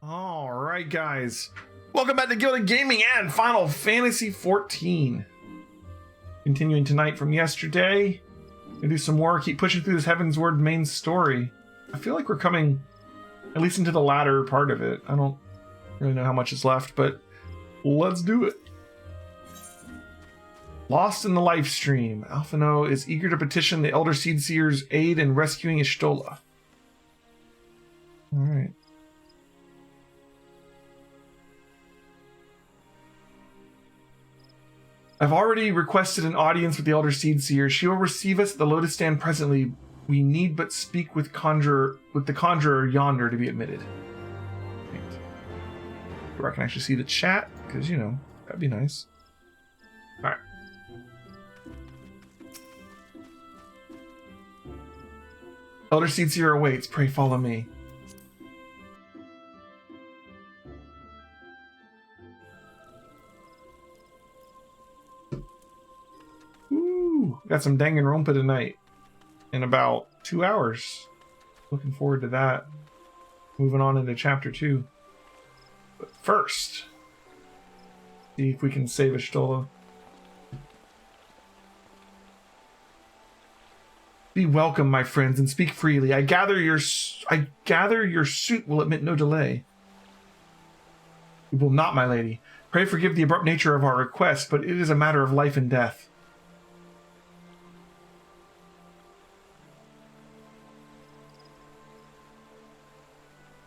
All right, guys. Welcome back to Gilded Gaming and Final Fantasy XIV. Continuing tonight from yesterday. Gonna do some more, keep pushing through this Heavensward main story. I feel like we're coming at least into the latter part of it. I don't really know how much is left, but let's do it. Lost in the life stream. Alphino is eager to petition the Elder Seedseer's aid in rescuing Y'shtola. All right. I've already requested an audience with the Elder Seedseer. She will receive us at the Lotus Stand presently. We need but speak with the conjurer yonder to be admitted. Right. Where I can actually see the chat, because, you know, that'd be nice. Alright. Elder Seedseer awaits. Pray follow me. Got some Danganronpa tonight in about 2 hours. Looking forward to that. Moving on into chapter 2. But first, see if we can save Y'shtola. Be welcome, my friends, and speak freely. I gather your suit will admit no delay. We will not, my lady. Pray forgive the abrupt nature of our request, but it is a matter of life and death.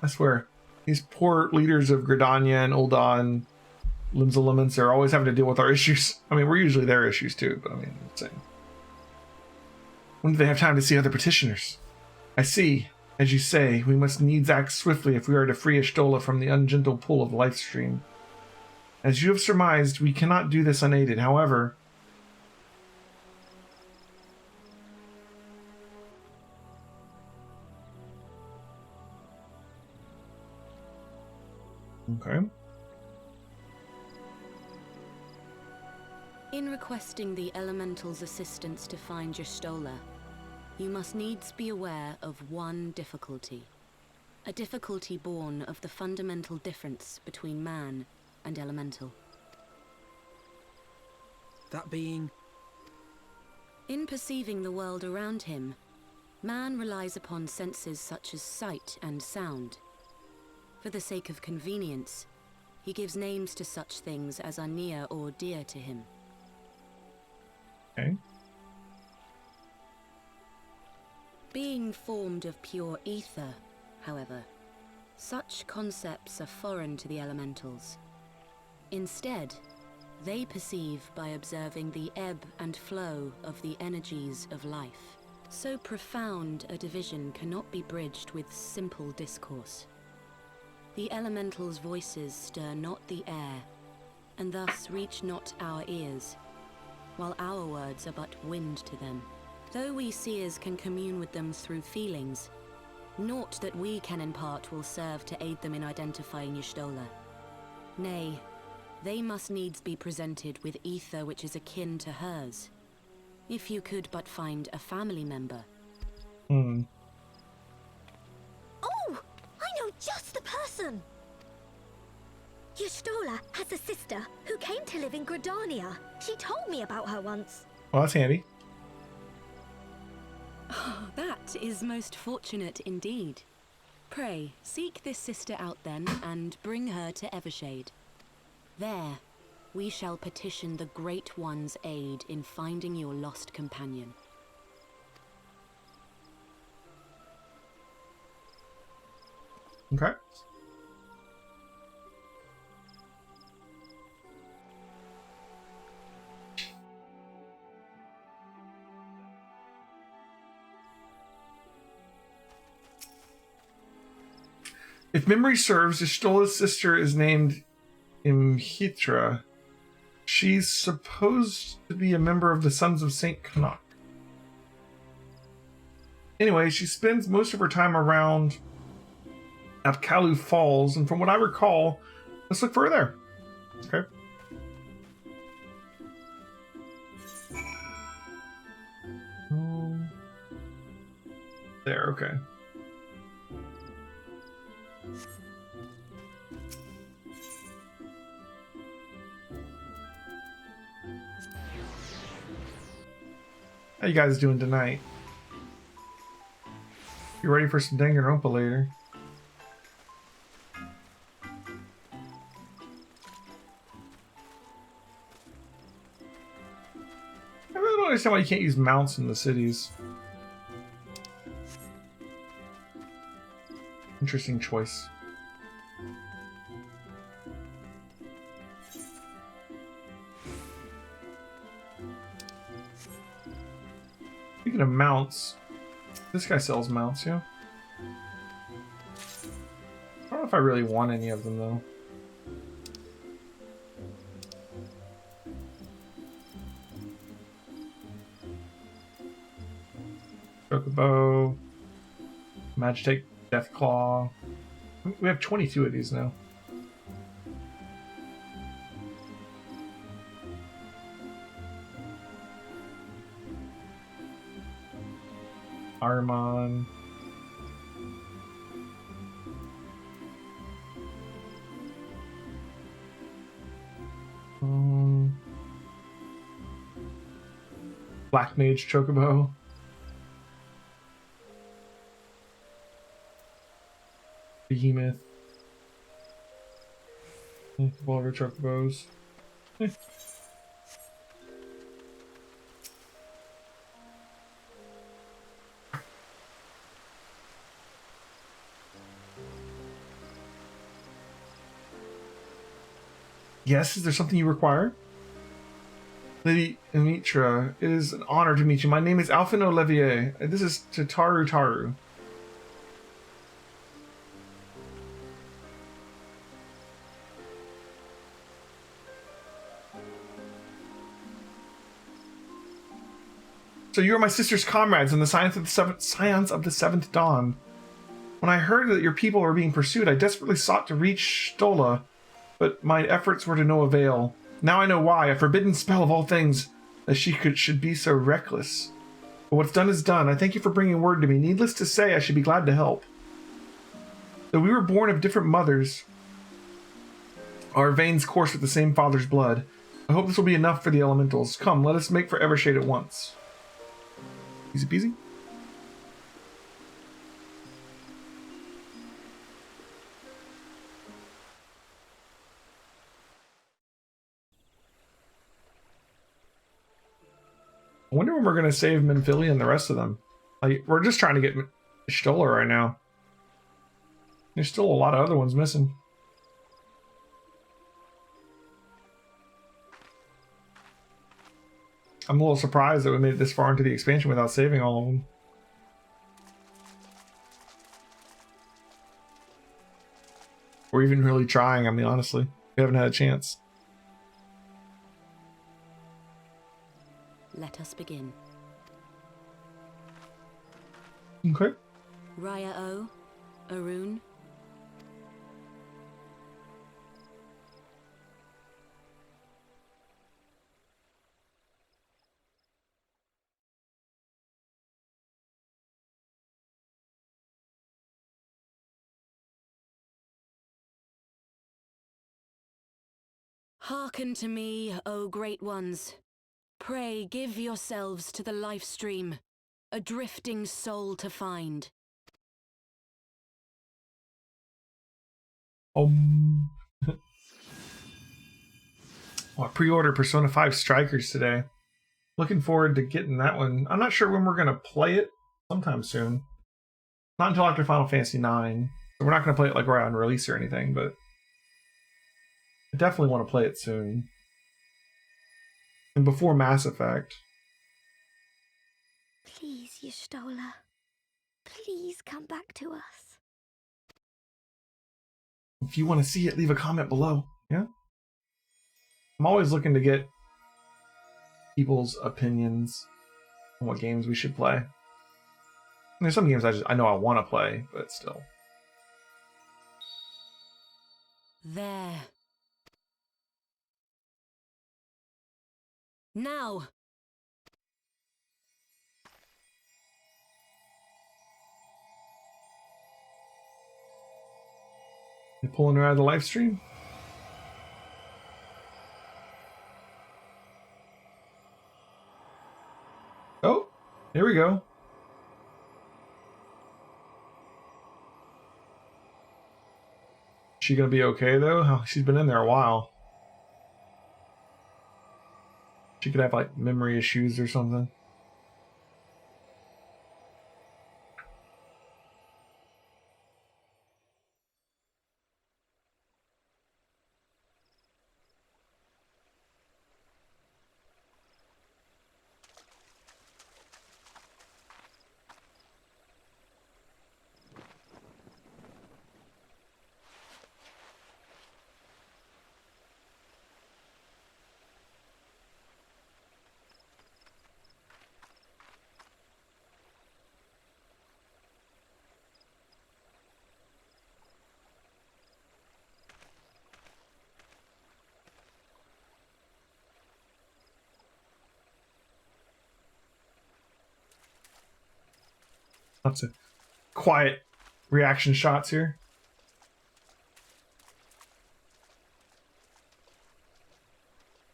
I swear, these poor leaders of GRIDANIA and Ul'dah and Limbs Elements are always having to deal with our issues. I mean, we're usually their issues too, but I mean, I'm saying. When do they have time to see other petitioners? I see. As you say, we must needs act swiftly if we are to free Y'shtola from the ungentle pull of Lifestream. As you have surmised, we cannot do this unaided. However, okay. In requesting the Elemental's assistance to find Y'shtola, you must needs be aware of one difficulty. A difficulty born of the fundamental difference between man and Elemental. That being? In perceiving the world around him, man relies upon senses such as sight and sound. For the sake of convenience, he gives names to such things as are near or dear to him. Okay. Being formed of pure ether, however, such concepts are foreign to the elementals. Instead, they perceive by observing the ebb and flow of the energies of life. So profound a division cannot be bridged with simple discourse. The elementals' voices stir not the air, and thus reach not our ears, while our words are but wind to them. Though we seers can commune with them through feelings, naught that we can impart will serve to aid them in identifying Y'shtola. Nay, they must needs be presented with ether which is akin to hers. If you could but find a family member. Oh! I know just the person! Y'shtola has a sister who came to live in Gridania. She told me about her once. Well, that's handy. Oh, that is most fortunate indeed. Pray, seek this sister out then, and bring her to Evershade. There, we shall petition the Great One's aid in finding your lost companion. Okay. If memory serves, Y'shtola's sister is named Imhitra. She's supposed to be a member of the Sons of Saint Canuck. Anyway, she spends most of her time around Apkalu Falls, and from what I recall, let's look for her there. Okay. There, okay. How you guys doing tonight? You ready for some Danganronpa later? I really don't understand why you can't use mounts in the cities. Interesting choice. Speaking of mounts, this guy sells mounts, yeah? I don't know if I really want any of them, though. Chocobo, Magitek, Deathclaw. We have 22 of these now. Armon. Black Mage Chocobo. Behemoth. Volver Chocobos. Yes, is there something you require? Lady Anitra, it is an honor to meet you. My name is Alphin Olivier. This is Tataru Taru. So you are my sister's comrades in the science of the seventh dawn. When I heard that your people were being pursued, I desperately sought to reach Stola, but my efforts were to no avail. Now I know why. A forbidden spell of all things that she should be so reckless. But what's done is done. I thank you for bringing word to me. Needless to say, I should be glad to help. Though we were born of different mothers, our veins course with the same father's blood. I hope this will be enough for the elementals. Come, let us make for Evershade at once. Easy peasy. I wonder when we're going to save Menphili and the rest of them. Like, we're just trying to get Stola right now. There's still a lot of other ones missing. I'm a little surprised that we made it this far into the expansion without saving all of them. Or even really trying, I mean, honestly. We haven't had a chance. Let us begin. Okay. Raya O, Arun. Hearken to me, O great ones. Pray give yourselves to the life stream, a drifting soul to find. Oh, I pre-ordered Persona 5 Strikers today. Looking forward to getting that one. I'm not sure when we're going to play it. Sometime soon. Not until after Final Fantasy 9. So we're not going to play it like right on release or anything, but I definitely want to play it soon. And before Mass Effect. Please, Y'shtola. Please come back to us. If you want to see it, leave a comment below. Yeah? I'm always looking to get people's opinions on what games we should play. And there's some games I know I want to play, but still. There. Now. You pulling her out of the live stream? Oh. Here we go. She gonna be okay though? Oh, she's been in there a while. She could have like memory issues or something. Lots of quiet reaction shots here.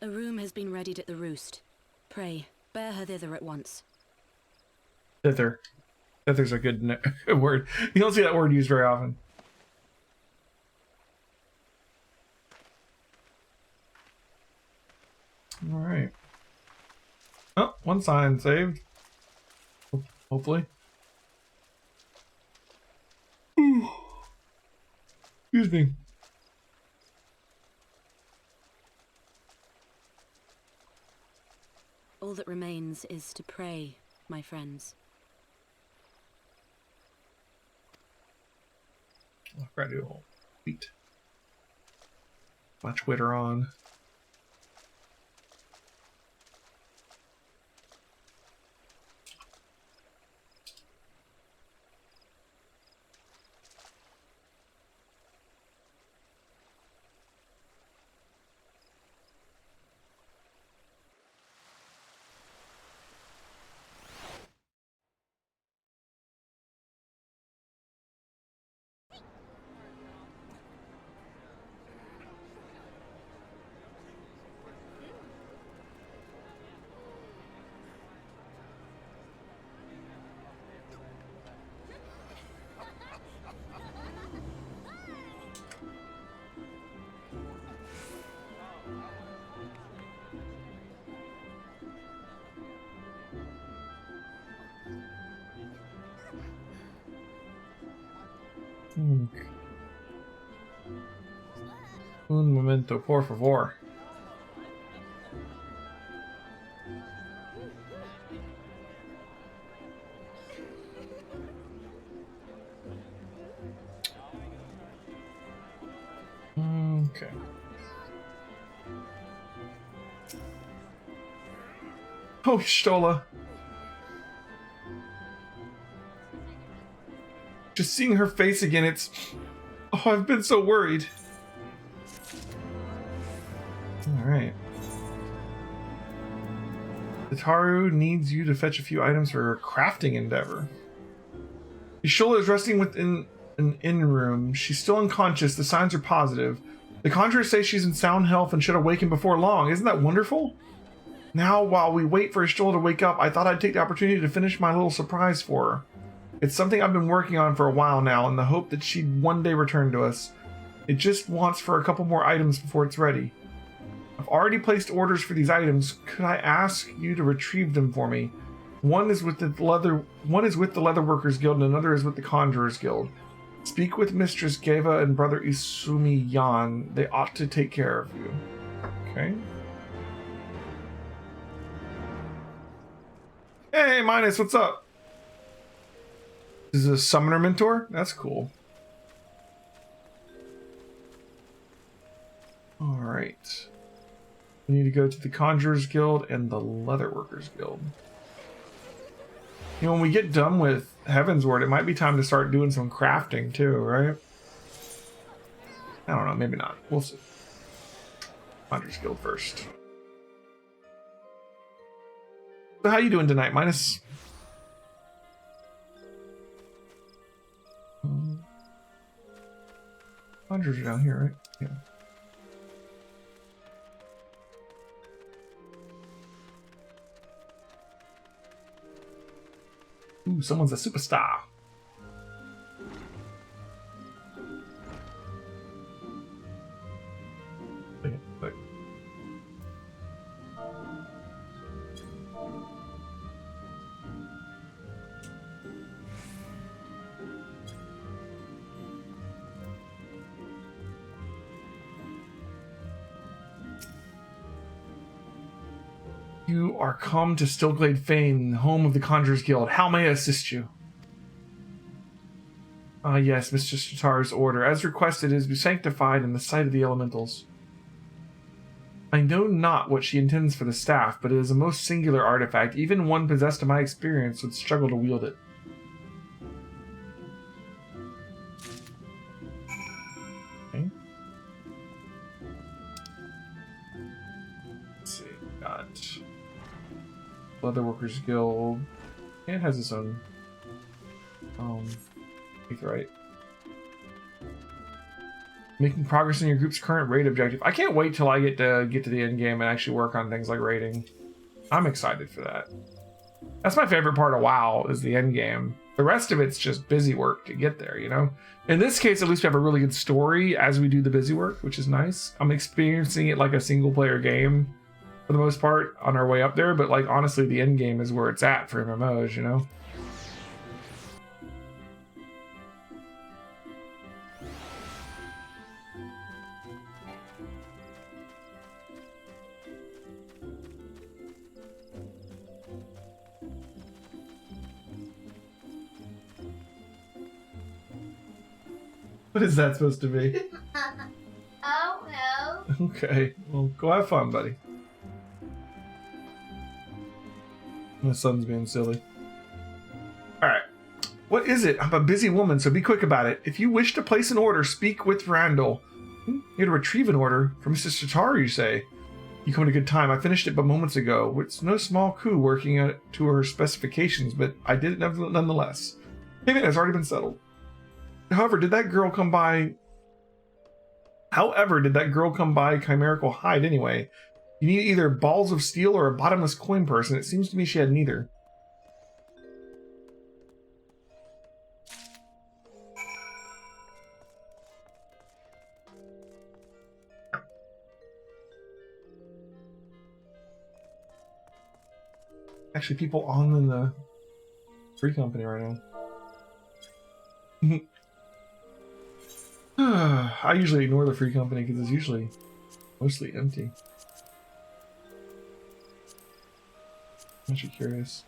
A room has been readied at the roost. Pray, bear her thither at once. Thither. Thither's a good word. You don't see that word used very often. All right. Oh, one sign saved. Hopefully. Excuse me. All that remains is to pray, my friends. I'll try to do a whole tweet. My Twitter on. Un momento, por favor. Okay. Oh, Stola. Just seeing her face again, it's... Oh, I've been so worried. Alright. Itaru needs you to fetch a few items for her crafting endeavor. Ishola is resting within an inn room. She's still unconscious. The signs are positive. The conjurers say she's in sound health and should awaken before long. Isn't that wonderful? Now, while we wait for Ishola to wake up, I thought I'd take the opportunity to finish my little surprise for her. It's something I've been working on for a while now in the hope that she'd one day return to us. It just wants for a couple more items before it's ready. I've already placed orders for these items. Could I ask you to retrieve them for me? One is with the Leatherworkers Guild and another is with the Conjurers Guild. Speak with Mistress Geva and Brother Isumi Yan. They ought to take care of you. Okay. Hey, Minus, what's up? This is a Summoner Mentor? That's cool. Alright. We need to go to the Conjurers Guild and the Leatherworkers Guild. You know, when we get done with Heavensward, it might be time to start doing some crafting too, right? I don't know, maybe not. We'll see. Conjurers Guild first. So how you doing tonight, Minus? Conjurers are down here, right? Yeah. Ooh, someone's a superstar. Wait. You are come to Stillglade Fane, home of the Conjurers Guild. How may I assist you? Yes, Mr. Shataru's order. As requested, it is to be sanctified in the sight of the elementals. I know not what she intends for the staff, but it is a most singular artifact. Even one possessed of my experience would struggle to wield it. Okay. Let's see. Got Leatherworkers Guild. It has its own right. Making progress in your group's current raid objective. I can't wait till I get to the end game and actually work on things like raiding. I'm excited for that. That's my favorite part of WoW, is the end game. The rest of it's just busy work to get there, you know? In this case, at least we have a really good story as we do the busy work, which is nice. I'm experiencing it like a single player game for the most part on our way up there, but like honestly, the end game is where it's at for MMOs, you know? What is that supposed to be? Oh, no. Okay, well, go have fun, buddy. My son's being silly. Alright. What is it? I'm a busy woman, so be quick about it. If you wish to place an order, speak with Randall. Here to retrieve an order from Mrs. Shataru, you say? You come at a good time. I finished it but moments ago. It's no small coup working it to her specifications, but I did it nonetheless. Payment has already been settled. However, did that girl come by Chimerical Hide anyway? You need either balls of steel or a bottomless coin purse, and it seems to me she had neither. Actually, people on in the free company right now. I usually ignore the free company because it's usually mostly empty. I'm actually curious.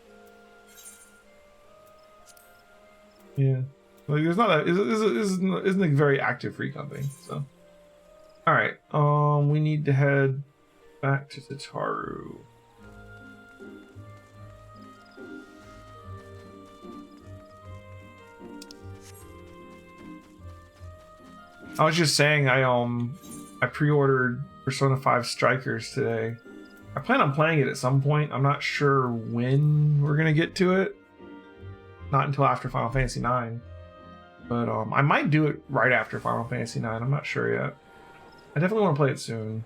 Yeah, like there's not a isn't a very active free company. So, all right, we need to head back to Tataru. I was just saying I pre-ordered Persona 5 Strikers today. I plan on playing it at some point. I'm not sure when we're gonna get to it. Not until after Final Fantasy 9. But I might do it right after Final Fantasy 9. I'm not sure yet. I definitely want to play it soon.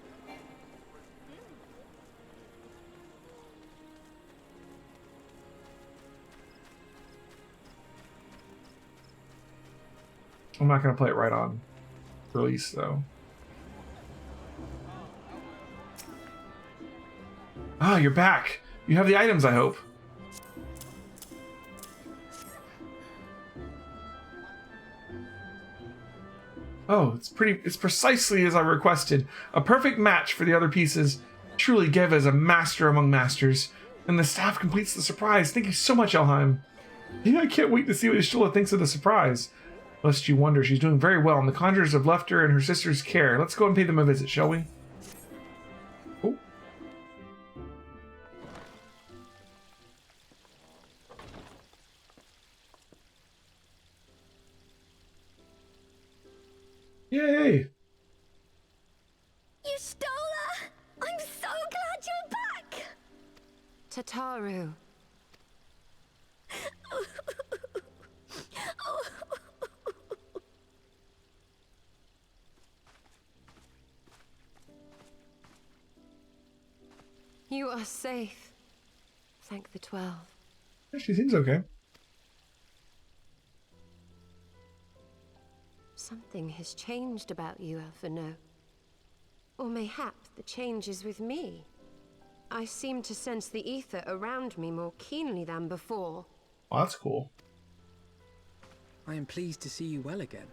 I'm not gonna play it right on release though. Ah, you're back. You have the items, I hope. Oh, it's precisely as I requested. A perfect match for the other pieces. Truly, Geva is a master among masters. And the staff completes the surprise. Thank you so much, Elheim. Yeah, I can't wait to see what Ishtola thinks of the surprise. Lest you wonder, she's doing very well, and the conjurers have left her in her sister's care. Let's go and pay them a visit, shall we? Oh. Yay! Ishtola! I'm so glad you're back! Tataru. You are safe. Thank the 12. Yeah, she seems okay. Something has changed about you, Alphino. Or mayhap the change is with me. I seem to sense the ether around me more keenly than before. Well, that's cool. I am pleased to see you well again.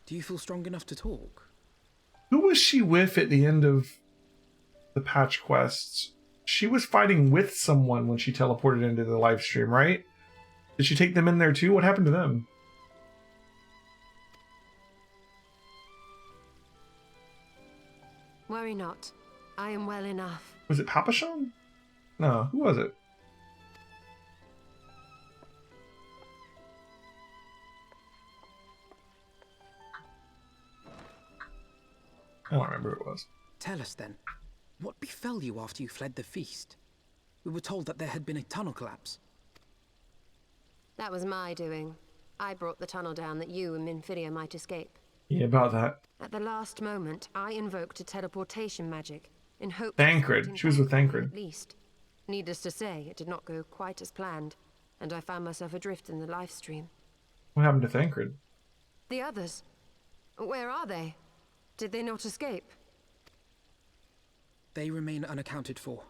Do you feel strong enough to talk? Who was she with at the end of the patch quests? She was fighting with someone when she teleported into the live stream, right? Did she take them in there too? What happened to them? Worry not. I am well enough. Was it Papachon? No, who was it? I don't remember who it was. Tell us then, what befell you after you fled the feast? We were told that there had been a tunnel collapse. That was my doing. I brought the tunnel down that you and Minfidia might escape. Yeah, about that. At the last moment, I invoked a teleportation magic in hope. Thancred. She was with Thancred. At least. Needless to say, it did not go quite as planned, and I found myself adrift in the live stream. What happened to Thancred? The others? Where are they? Did they not escape? They remain unaccounted for.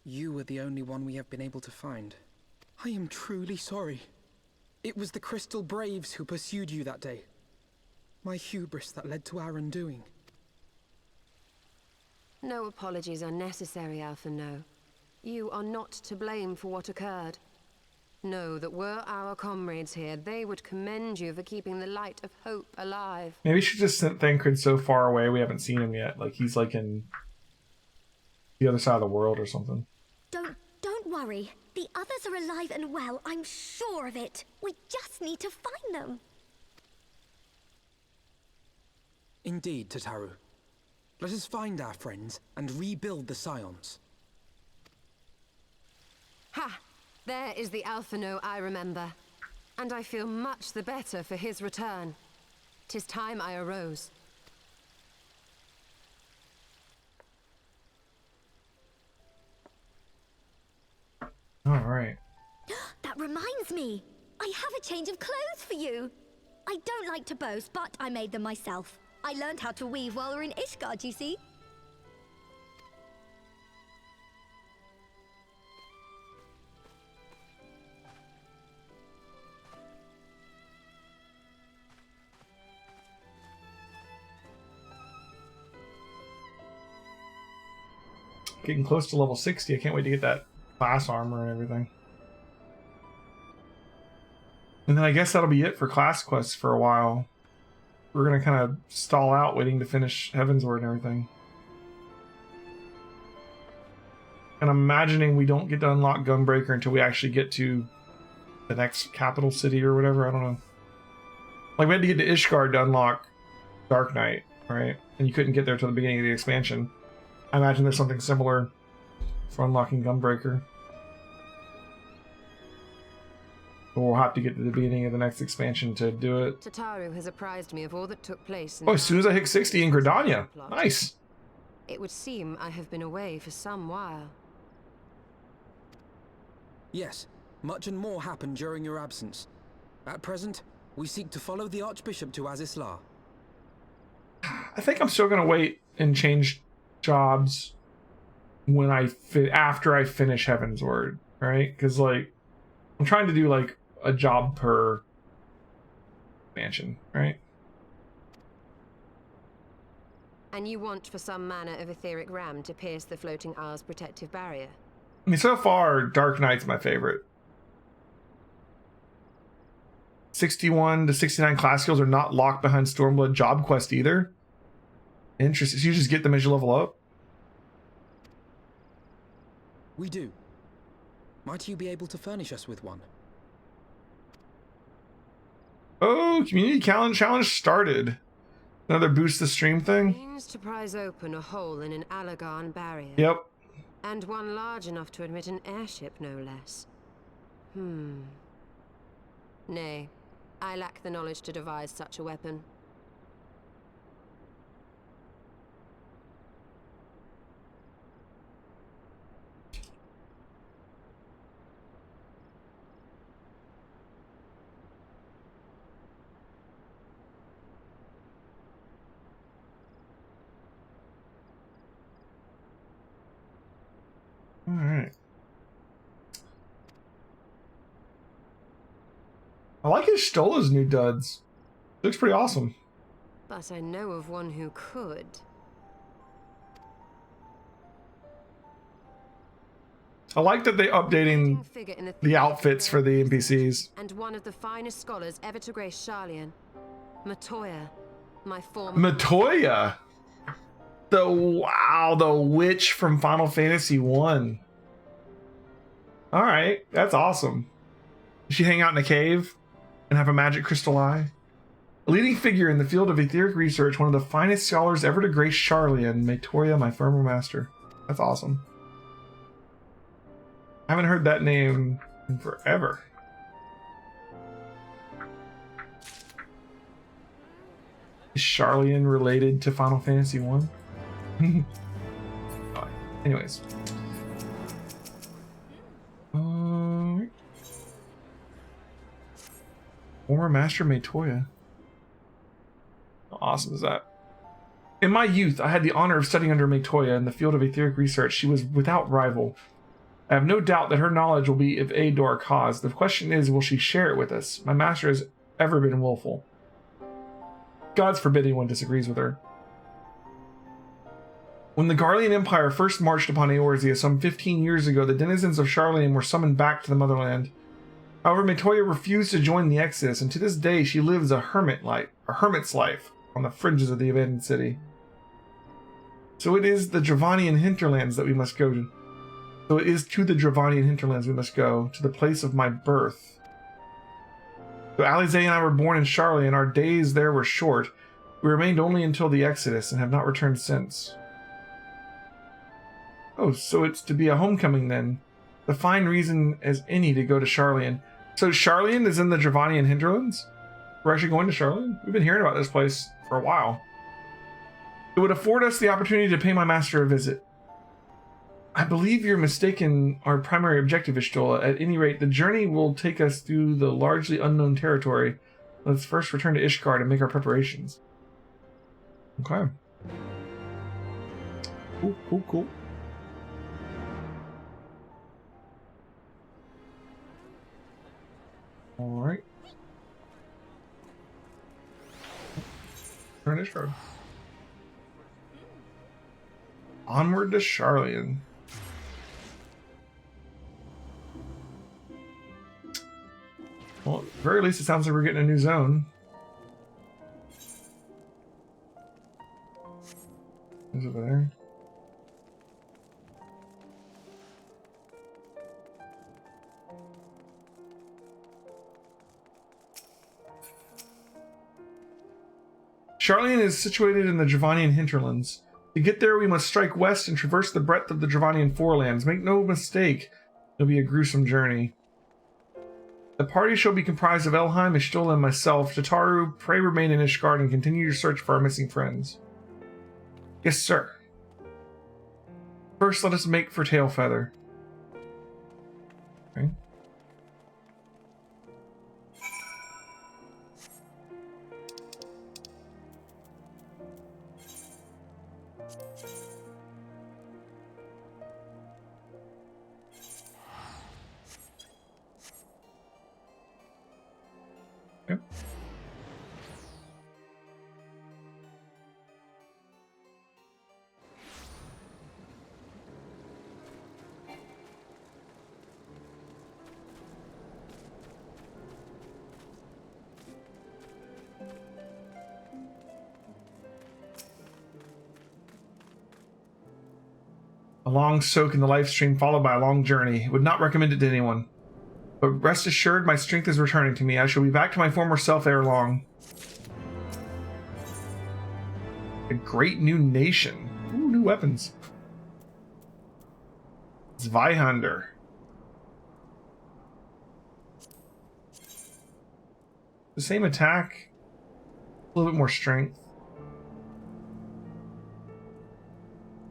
You were the only one we have been able to find. I am truly sorry. It was the Crystal Braves who pursued you that day. My hubris that led to our undoing. No apologies are necessary, Alphino. You are not to blame for what occurred. Know that were our comrades here, they would commend you for keeping the light of hope alive. Maybe she just sent Thancred so far away we haven't seen him yet. Like he's like in the other side of the world or something. Don't worry. The others are alive and well. I'm sure of it. We just need to find them. Indeed, Tataru. Let us find our friends and rebuild the Scions. Ha! There is the Alphino I remember. And I feel much the better for his return. 'Tis time I arose. All right. That reminds me. I have a change of clothes for you. I don't like to boast, but I made them myself. I learned how to weave while we're in ISHGARD, you see. Getting close to level 60. I can't wait to get that class armor and everything. And then I guess that'll be it for class quests for a while. We're going to kind of stall out waiting to finish Heavensward and everything. And I'm imagining we don't get to unlock Gunbreaker until we actually get to the next capital city or whatever. I don't know. Like, we had to get to ISHGARD to unlock Dark Knight, right? And you couldn't get there till the beginning of the expansion. I imagine there's something similar for unlocking Gunbreaker. But we'll have to get to the beginning of the next expansion to do it. Tataru has apprised me of all that took place. Oh, as soon as I hit 60 in GRIDANIA. Nice. It would seem I have been away for some while. Yes, much and more happened during your absence. At present, we seek to follow the Archbishop to Azisla. I think I'm still going to wait and change jobs when after I finish Heavensward, right? Because, like, I'm trying to do, like, a job per mansion, right? And you want for some manner of etheric ram to pierce the floating isle's protective barrier? I mean, so far, Dark Knight's my favorite. 61 to 69 class skills are not locked behind Stormblood job quest either. Interesting. So you just get them as you level up? We do. Might you be able to furnish us with one? Oh, community challenge started. Another boost the stream thing? Means to prise open a hole in an Allagan barrier. Yep. And one large enough to admit an airship, no less. Nay, I lack the knowledge to devise such a weapon. like Y'shtola's new duds. Looks pretty awesome. But I know of one who could. I like that they're updating the outfits for the NPCs. And one of the finest scholars ever to grace Sharlayan. Matoya, my former... Matoya! The witch from Final Fantasy 1. Alright, that's awesome. Does she hang out in a cave and have a magic crystal eye? A leading figure in the field of etheric research, one of the finest scholars ever to grace Sharlayan, Matoya, my former master. That's awesome. I haven't heard that name in forever. Is Sharlayan related to Final Fantasy 1? Anyways. Former Master Matoya. How awesome is that? In my youth, I had the honor of studying under Matoya in the field of etheric research. She was without rival. I have no doubt that her knowledge will be of aid to our cause. The question is, will she share it with us? My master has ever been willful. God's forbid anyone disagrees with her. When the Garlean Empire first marched upon Eorzea some 15 years ago, the denizens of Sharlayan were summoned back to the motherland. However, Matoya refused to join the Exodus, and to this day she lives a hermit's life on the fringes of the abandoned city. So it is the DRAVANIAN hinterlands that we must go to. So it is to the DRAVANIAN hinterlands we must go, to the place of my birth. So Alize and I were born in Sharlayan. Our days there were short. We remained only until the Exodus and have not returned since. Oh, so it's to be a homecoming then. The fine reason as any to go to Sharlayan. So Sharlayan is in the DRAVANIAN hinterlands? We're actually going to Sharlayan? We've been hearing about this place for a while. It would afford us the opportunity to pay my master a visit. I believe you're mistaken our primary objective, Y'shtola. At any rate, the journey will take us through the largely unknown territory. Let's first return to ISHGARD and make our preparations. Okay. Cool. Alright. Return to ISHGARD. Onward to Sharlayan. Well, at the very least, it sounds like we're getting a new zone. Who's over there? Sharlayan is situated in the DRAVANIAN hinterlands. To get there, we must strike west and traverse the breadth of the DRAVANIAN forelands. Make no mistake, it'll be a gruesome journey. The party shall be comprised of Elheim, Y'shtola, and myself. Tataru, pray remain in ISHGARD and continue your search for our missing friends. Yes, sir. First, let us make for Tailfeather. Okay. Okay. A long soak in the life stream followed by a long journey. Would not recommend it to anyone. But rest assured, my strength is returning to me. I shall be back to my former self ere long. A great new nation. Ooh, new weapons. Zweihander. The same attack. A little bit more strength.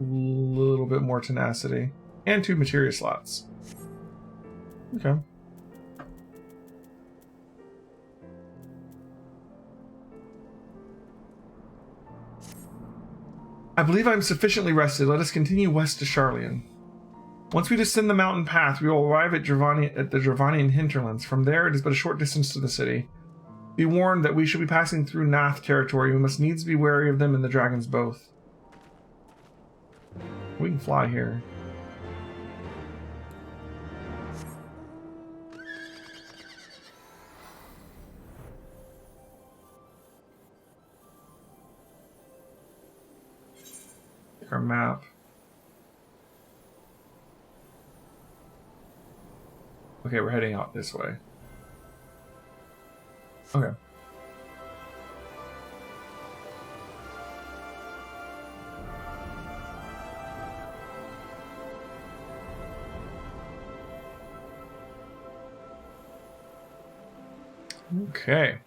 A little bit more tenacity. And 2 materia slots. Okay. I believe I'm sufficiently rested. Let us continue west to Sharlayan. Once we descend the mountain path, we will arrive at the Dravanian hinterlands. From there, it is but a short distance to the city. Be warned that we shall be passing through Nath territory. We must needs be wary of them and the dragons both. We can fly here. Our map. Okay, we're heading out this way. Okay. Okay.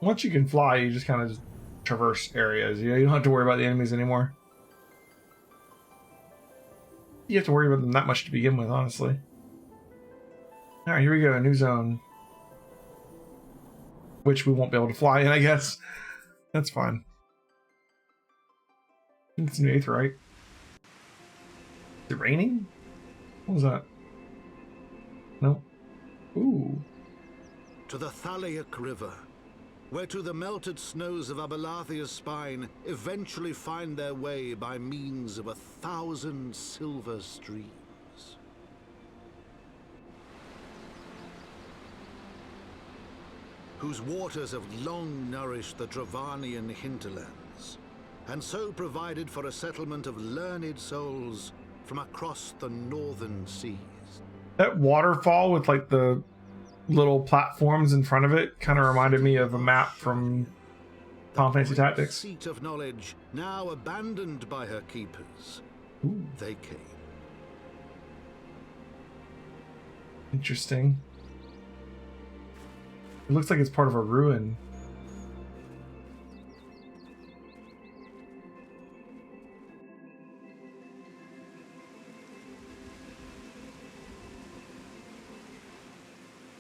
Once you can fly, you just kind of traverse areas. You don't have to worry about the enemies anymore. You have to worry about them that much to begin with, honestly. Alright, here we go. A new zone. Which we won't be able to fly in, I guess. That's fine. I think it's new aetheryte. Is it raining? What was that? Nope. Ooh. To the Thaliac River, where to the melted snows of Abelathia's spine eventually find their way by means of 1,000 silver streams. Whose waters have long nourished the Dravanian hinterlands, and so provided for a settlement of learned souls from across the northern seas. That waterfall with like the little platforms in front of it kind of reminded me of a map from Final Fantasy Tactics. Seat of knowledge, now abandoned by her keepers. Ooh. They came. Interesting. It looks like it's part of a ruin.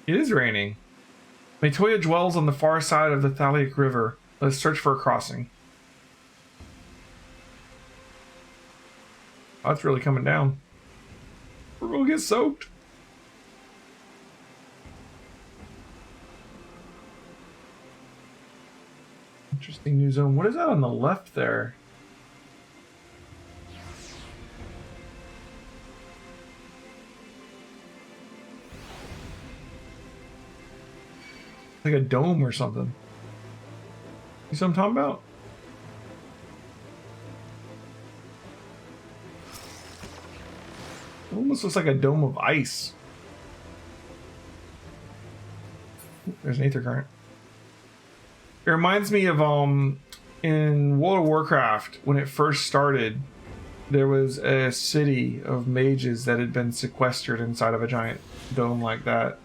It is raining. Matoya dwells on the far side of the Thaliac River. Let's search for a crossing. Oh, it's really coming down. We're gonna get soaked. Interesting new zone. What is that on the left there? Like a dome or something. You see what I'm talking about? It almost looks like a dome of ice. Ooh, there's an aether current. It reminds me of in World of Warcraft, when it first started, there was a city of mages that had been sequestered inside of a giant dome like that.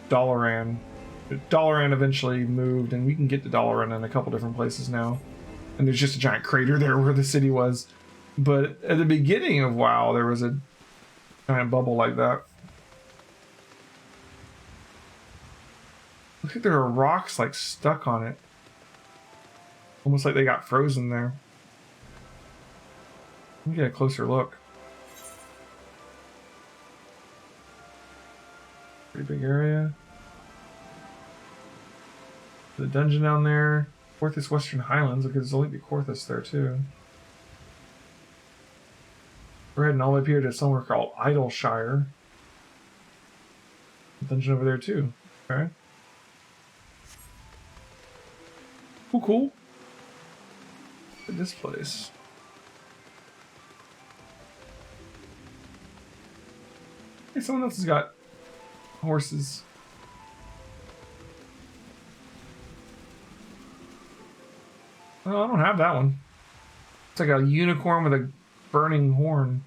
Dalaran. Dalaran eventually moved, and we can get to Dalaran in a couple different places now. And there's just a giant crater there where the city was. But at the beginning of WoW, there was a giant bubble like that. Looks like there are rocks like stuck on it. Almost like they got frozen there. Let me get a closer look. Pretty big area. The dungeon down there. Korthus Western Highlands. Look, there's a link to Korthus there too. We're heading all the way up here to somewhere called IDYLLSHIRE. Dungeon over there too. Okay. Cool, cool. Look at this place. Hey, someone else has got horses. Oh, I don't have that one. It's like a unicorn with a burning horn.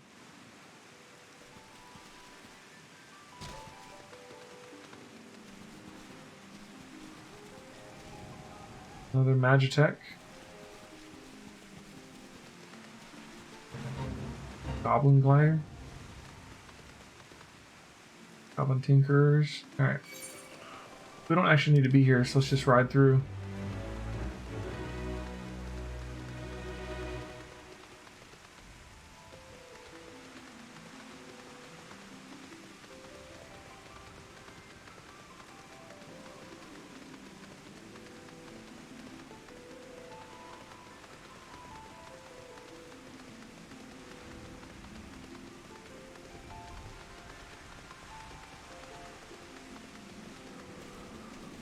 Another Magitech. Goblin Glider. Goblin Tinkerers. Alright. We don't actually need to be here, so let's just ride through.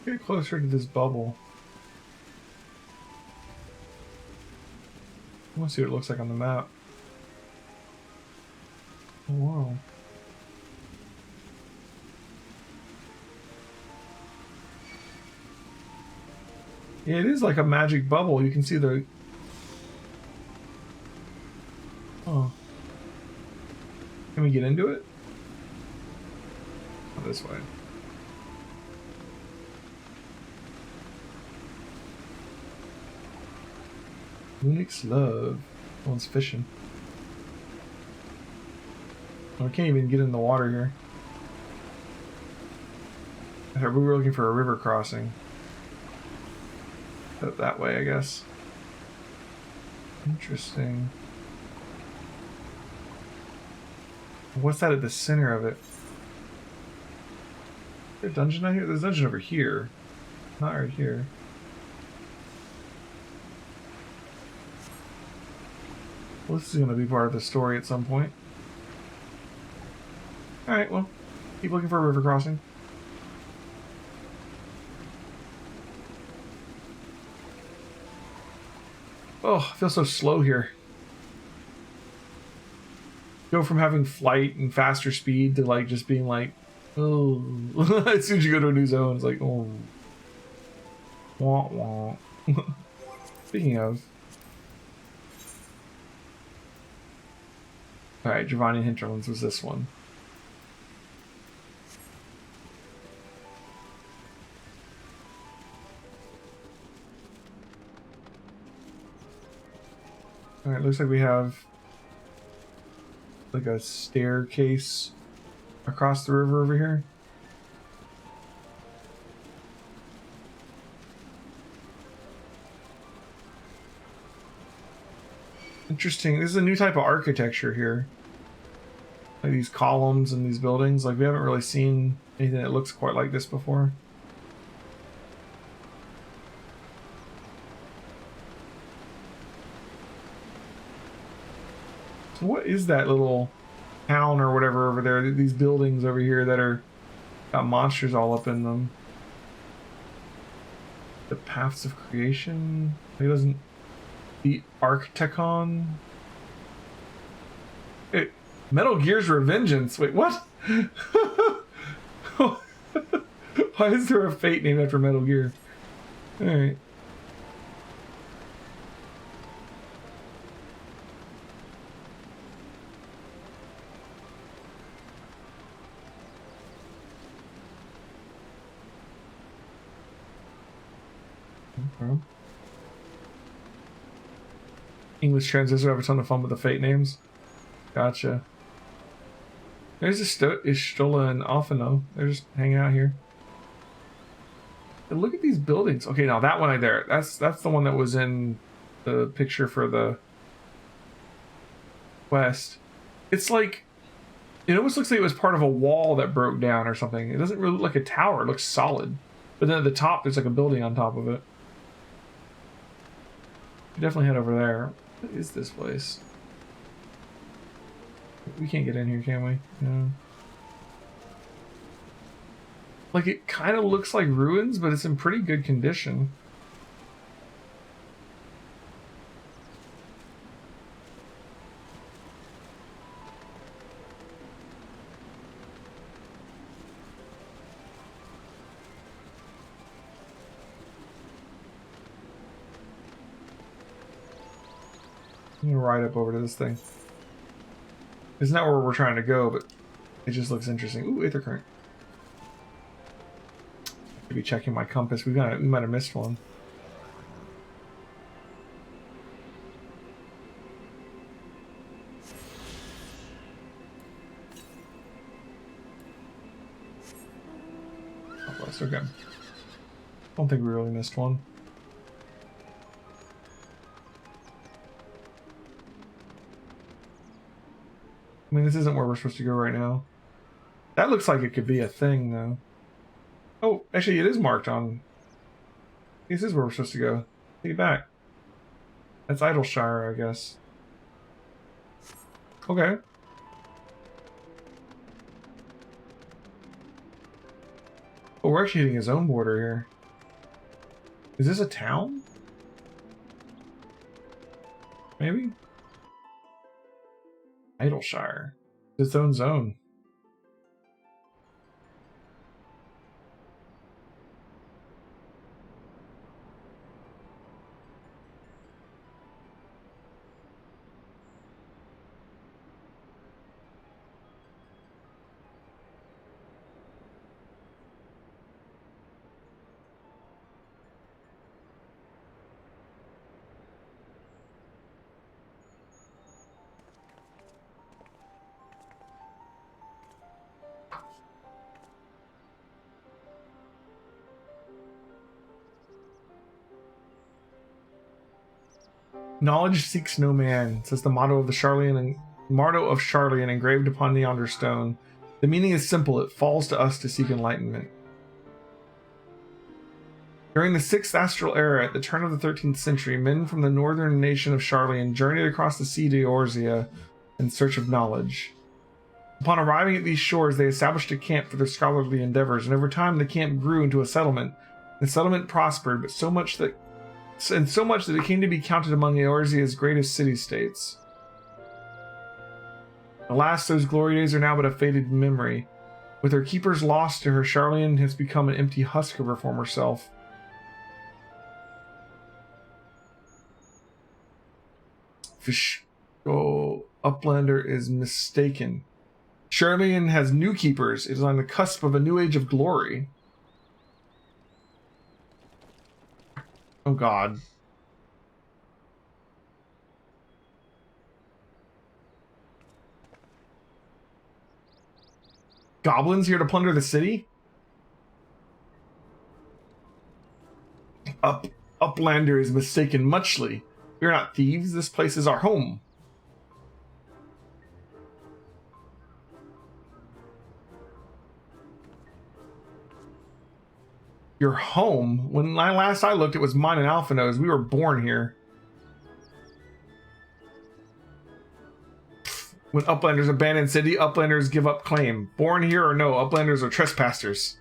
Get closer to this bubble. I want to see what it looks like on the map. Oh, wow. Yeah, it is like a magic bubble. You can see the... Oh. Can we get into it? Oh, this way. Unix love. No one's fishing. Oh, we can't even get in the water here. We were looking for a river crossing. That way, I guess. Interesting. What's that at the center of it? Is there a dungeon out here? There's a dungeon over here. Not right here. Well, this is going to be part of the story at some point. Alright, well, keep looking for a river crossing. Oh, I feel so slow here. Go from having flight and faster speed to like just being like, oh. As soon as you go to a new zone, it's like, oh. Wah wah. Speaking of. Alright, DRAVANIAN Hinterlands was this one. Alright, looks like we have like a staircase across the river over here. Interesting. This is a new type of architecture here. Like these columns and these buildings. Like we haven't really seen anything that looks quite like this before. So what is that little town or whatever over there? These buildings over here that are got monsters all up in them. The Paths of Creation. It doesn't. The Arcticon. Metal Gear's Revengeance. Wait, what? Why is there a fate named after Metal Gear? Alright. Okay. English translators have a ton of fun with the fate names. Gotcha. There's a Istola and Alfano. They're just hanging out here. And look at these buildings. Okay, now that one right there. That's the one that was in the picture for the quest. It's like it almost looks like it was part of a wall that broke down or something. It doesn't really look like a tower. It looks solid. But then at the top, there's like a building on top of it. Definitely head over there. What is this place? We can't get in here, can we? No. Like, it kind of looks like ruins, but it's in pretty good condition. I'm gonna ride up over to this thing. It's not where we're trying to go, but it just looks interesting. Ooh, Aether Current. Could be checking my compass. We might have missed one. Oh, that's okay. Don't think we really missed one. I mean, this isn't where we're supposed to go right now. That looks like it could be a thing, though. Oh, actually, it is marked on. This is where we're supposed to go. Take it back. That's IDYLLSHIRE, I guess. Okay. Oh, we're actually hitting his own border here. Is this a town? Maybe? IDYLLSHIRE. Its own zone. Knowledge seeks no man, says the motto of Sharlayan engraved upon the yonder stone. The meaning is simple, it falls to us to seek enlightenment. During the 6th Astral Era, at the turn of the 13th century, men from the northern nation of Sharlayan journeyed across the sea to Eorzea in search of knowledge. Upon arriving at these shores, they established a camp for their scholarly endeavors, and over time the camp grew into a settlement. The settlement prospered, but so much that it came to be counted among Eorzea's greatest city-states. Alas, those glory days are now but a faded memory. With her keepers lost to her, Sharlayan has become an empty husk of her former self. Uplander is mistaken. Sharlayan has new keepers. It is on the cusp of a new age of glory. Oh god. Goblins here to plunder the city? Uplander is mistaken muchly. We are not thieves. This place is our home. Your home? When last I looked, it was mine and Alphino's. We were born here. When Uplanders abandon city, Uplanders give up claim. Born here or no, Uplanders are trespassers.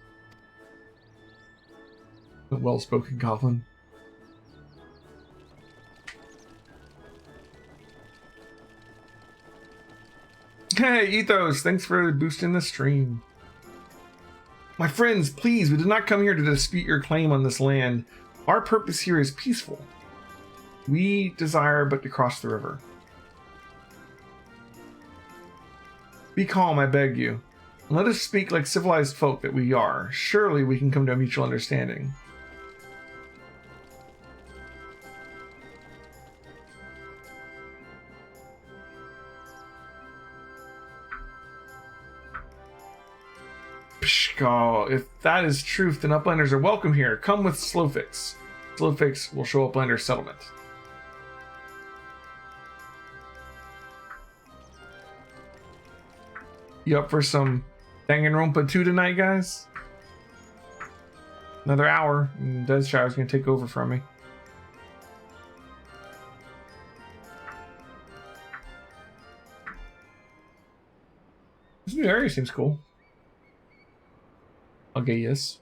A well-spoken goblin. Hey, Ethos, thanks for boosting the stream. My friends, please, we did not come here to dispute your claim on this land. Our purpose here is peaceful. We desire but to cross the river. Be calm, I beg you. And let us speak like civilized folk that we are. Surely we can come to a mutual understanding. Pshko, if that is truth, then Uplanders are welcome here. Come with Slowfix. Slowfix will show Uplanders settlement. You up for some Danganronpa 2 tonight, guys? Another hour, and Deathshire's gonna take over from me. This new area seems cool. Okay, yes.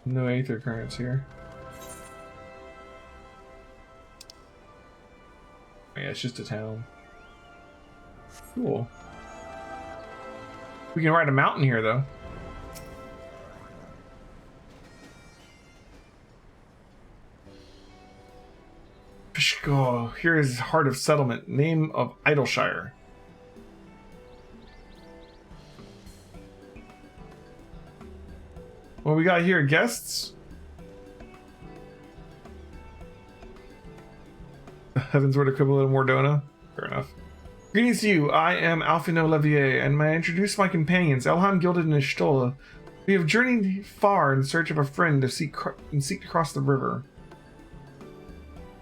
No Aether Currents here. Oh, yeah, it's just a town. Cool. We can ride a mountain here, though. Pishko. Here is Heart of Settlement. Name of IDYLLSHIRE. What we got here? Guests? Heavensward equivalent of Mordona? Fair enough. Greetings to you. I am Alfino Levier, and may I introduce my companions, Elhan, Gilded, and Ishtola. We have journeyed far in search of a friend to seek to cross the river.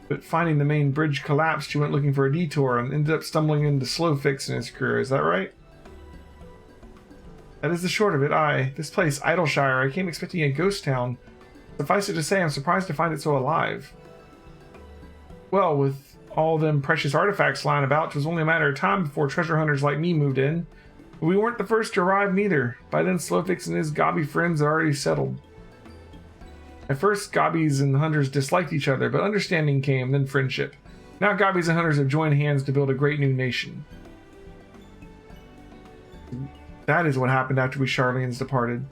But finding the main bridge collapsed, you went looking for a detour and ended up stumbling into Slowfix and his crew. Is that right? That is the short of it. This place, IDYLLSHIRE, I came expecting a ghost town. Suffice it to say, I'm surprised to find it so alive. Well, with all them precious artifacts lying about, it was only a matter of time before treasure hunters like me moved in. But we weren't the first to arrive neither. By then, Slowfix and his gobby friends had already settled. At first, gobbies and hunters disliked each other, but understanding came, then friendship. Now gobbies and hunters have joined hands to build a great new nation. That is what happened after we Charlians departed.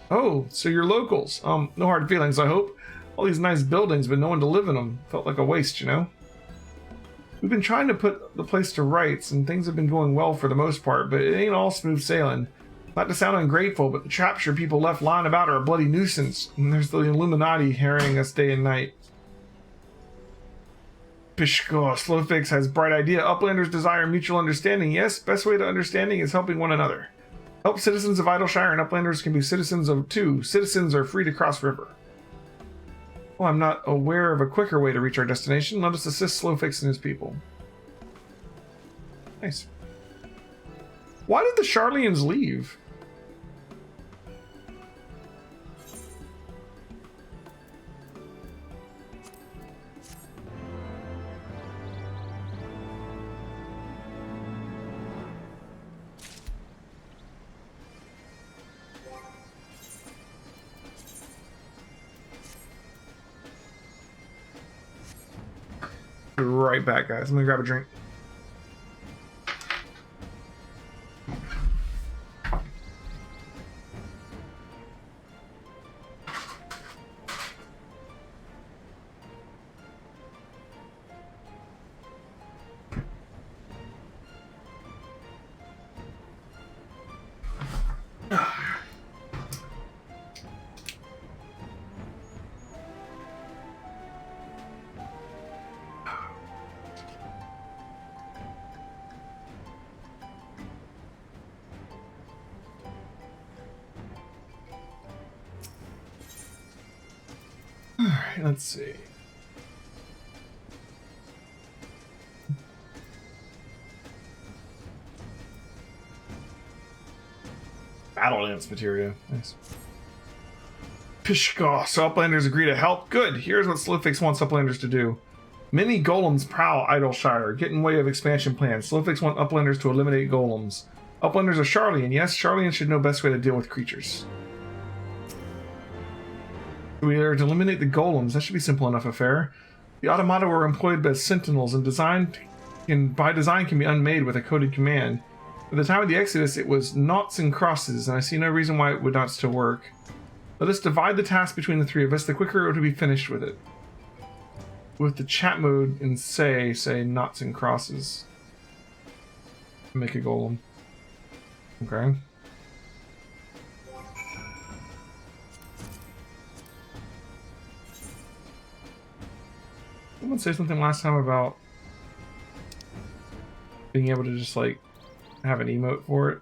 Oh, so you're locals. No hard feelings, I hope. All these nice buildings, but no one to live in them. Felt like a waste, you know? We've been trying to put the place to rights, and things have been going well for the most part, but it ain't all smooth sailing. Not to sound ungrateful, but the Chapter people left lying about are a bloody nuisance, and there's the Illuminati harrying us day and night. Pishko, Slowfix has bright idea. Uplanders desire mutual understanding. Yes, best way to understanding is helping one another. Help citizens of IDYLLSHIRE, and Uplanders can be citizens of too. Citizens are free to cross river. Well, I'm not aware of a quicker way to reach our destination. Let us assist Slowfix and his people. Nice. Why did the Charlians leave? Be right back, guys. I'm gonna grab a drink. Alright, let's see. Battle dance materia. Nice. Pishko, so Uplanders agree to help. Good. Here's what Slowfix wants Uplanders to do. Many golems prowl IDYLLSHIRE, get in way of expansion plans. Slowfix want Uplanders to eliminate golems. Uplanders are Charlian. Yes, Charlians should know best way to deal with creatures. We are to eliminate the golems. That should be simple enough affair. The automata were employed as sentinels and by design can be unmade with a coded command. At the time of the Exodus, it was noughts and crosses, and I see no reason why it would not still work. Let us divide the task between the three of us. The quicker it will be finished with it. With the chat mode and say noughts and crosses. Make a golem. Okay. Someone say something last time about being able to just like have an emote for it.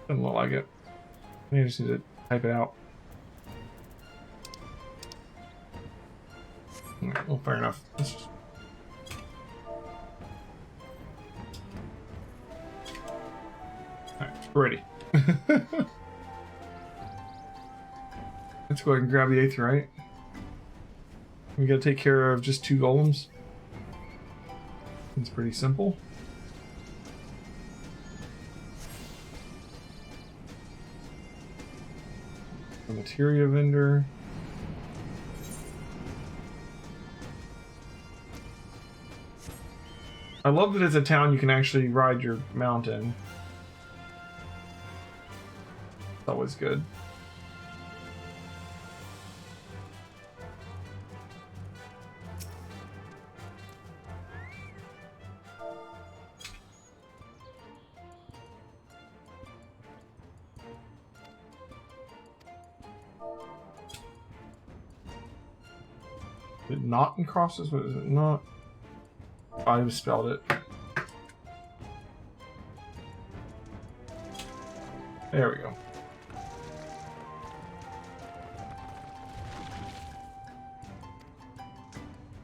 Doesn't look like it. I just need to type it out. Well, fair enough. Let's just... Alright, we're ready. Let's go ahead and grab the 8th, right? We gotta take care of just 2 golems. It's pretty simple. The materia vendor. I love that it's a town you can actually ride your mount in. It's always good. Is it not in crosses? What is it not? I misspelled it. There we go.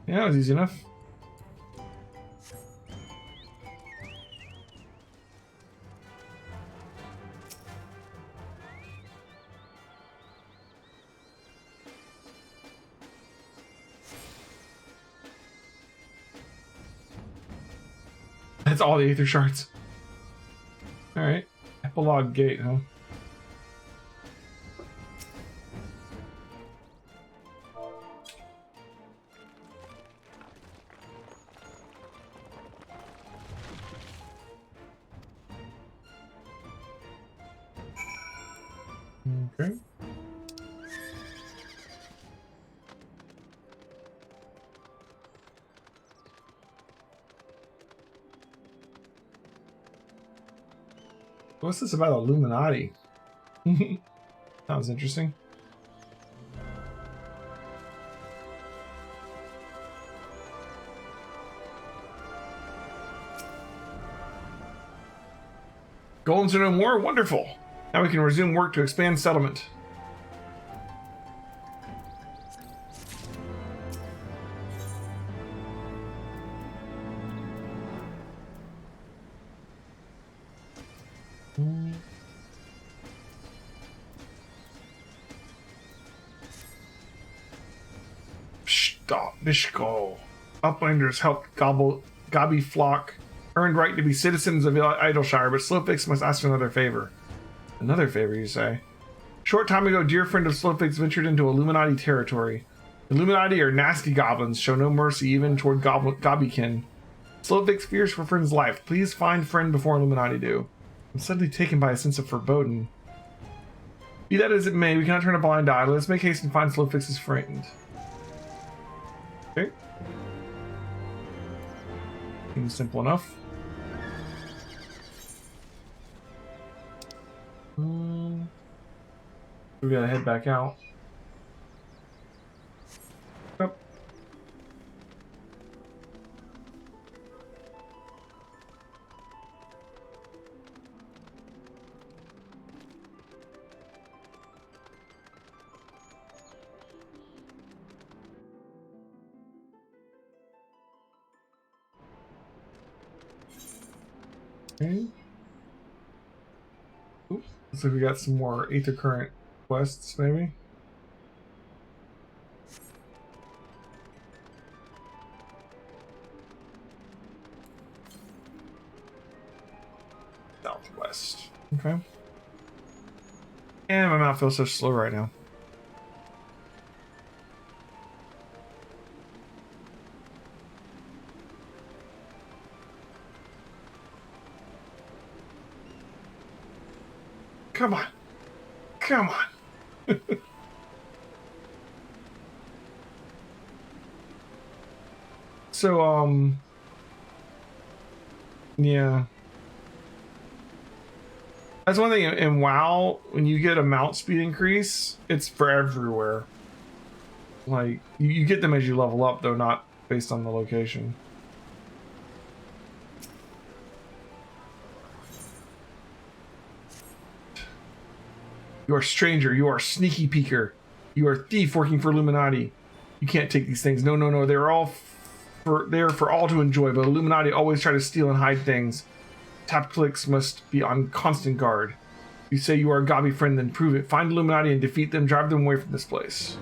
Yeah, it was easy enough. That's all the Aether Shards. Alright. Epilogue Gate, huh? Okay. What's this about Illuminati? Sounds interesting. Golems are no more? Wonderful. Now we can resume work to expand settlement. Stop, Bishko. Uplanders helped Gobby flock earned right to be citizens of IDYLLSHIRE, but Slowfix must ask for another favor. Another favor, you say? Short time ago, dear friend of Slowfix ventured into Illuminati territory. Illuminati are nasty goblins, show no mercy even toward Gobbykin. Slowfix fears for friend's life. Please find friend before Illuminati do. I'm suddenly taken by a sense of foreboding. Be that as it may, we cannot turn a blind eye. Let's make haste and find Slowfix's friend. Okay. Seems simple enough. We gotta head back out. Yep. Okay. Oops. Looks like we got some more Aether Current quests, maybe? Southwest. Okay. And my mouth feels so slow right now. Come on. Come on. So, yeah. That's one thing in WoW, when you get a mount speed increase, it's for everywhere. Like, you get them as you level up, though, not based on the location. You are a stranger. You are a sneaky peeker. You are a thief working for Illuminati. You can't take these things. No, no, no. They're all they're for all to enjoy, but Illuminati always try to steal and hide things. Tap clicks must be on constant guard. You say you are a Gobby friend, then prove it. Find Illuminati and defeat them. Drive them away from this place.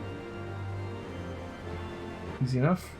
Easy enough.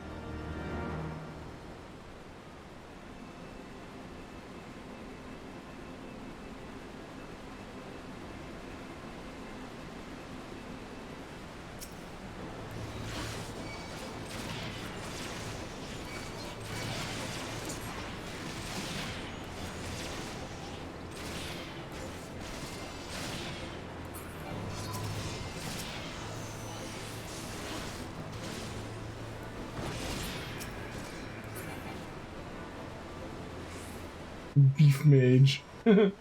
Beef Mage. Dude's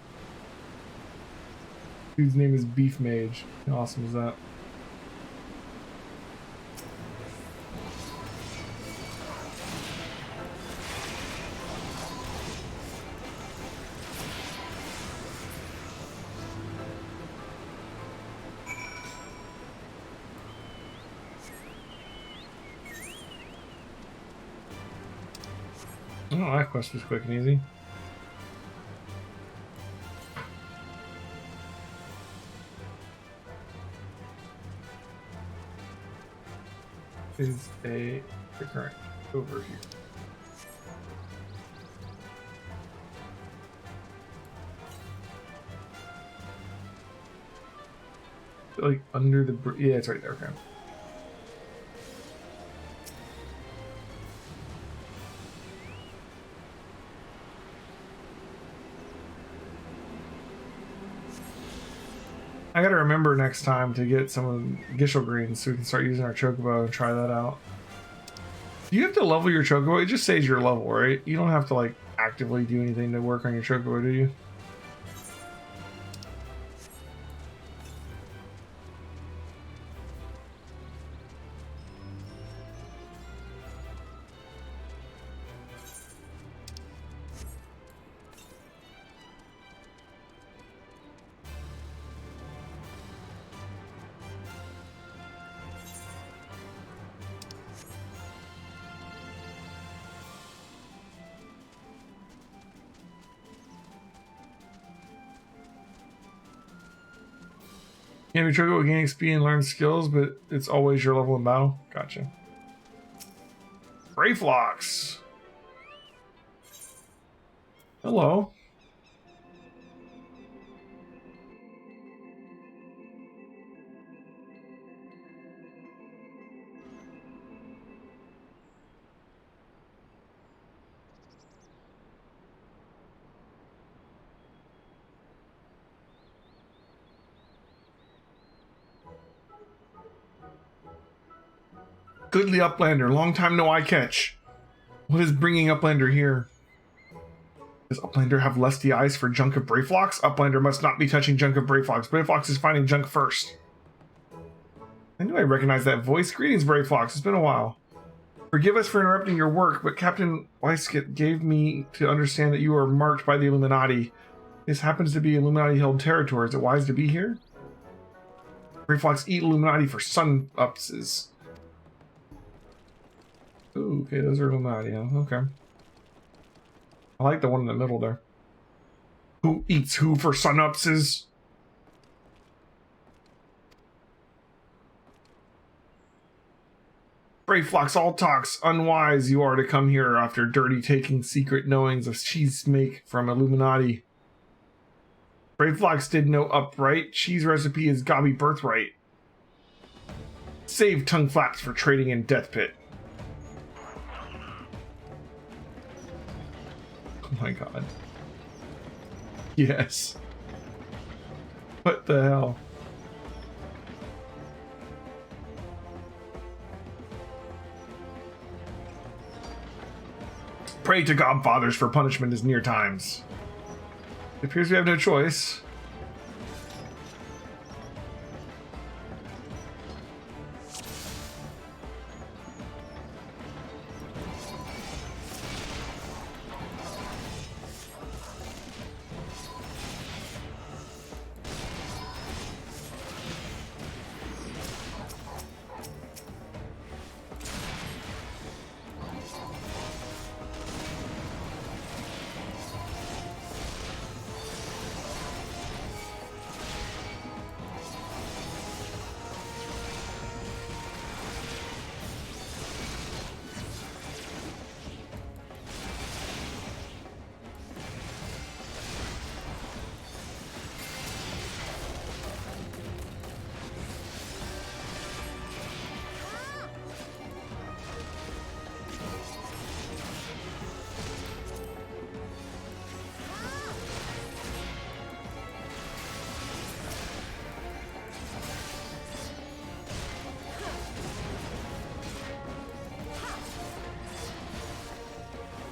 name is Beef Mage. How awesome is that? Oh, that quest was quick and easy. Is a recurrent over here. Like under the yeah, it's right there. Okay. I gotta remember next time to get some of the Gishel greens so we can start using our chocobo and try that out. Do you have to level your chocobo? It just says your level, right? You don't have to like actively do anything to work on your chocobo, do you? You have your chocobo gain XP and learn skills, but it's always your level in battle. Gotcha. Brayflocks. Hello. Goodly Uplander, long time no eye catch. What is bringing Uplander here? Does Uplander have lusty eyes for junk of Brayflocks? Uplander must not be touching junk of Brayflocks. Brayflocks is finding junk first. I knew I recognized that voice. Greetings, Brayflocks. It's been a while. Forgive us for interrupting your work, but Captain Weiskett gave me to understand that you are marked by the Illuminati. This happens to be Illuminati-held territory. Is it wise to be here? Brayflocks eat Illuminati for sun-upses. Ooh, okay, those are Illuminati, huh? Okay. I like the one in the middle there. Who eats who for sun-upses? Brayflocks all talks. Unwise you are to come here after dirty taking secret knowings of cheese make from Illuminati. Brayflocks did no upright. Cheese recipe is gobby birthright. Save tongue flaps for trading in Death Pit. Oh my god. Yes. What the hell? Pray to Godfathers for punishment is near times. It appears we have no choice.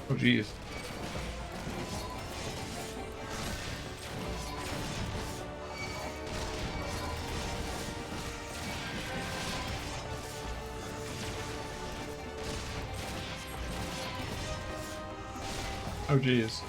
Oh, jeez. Oh, jeez.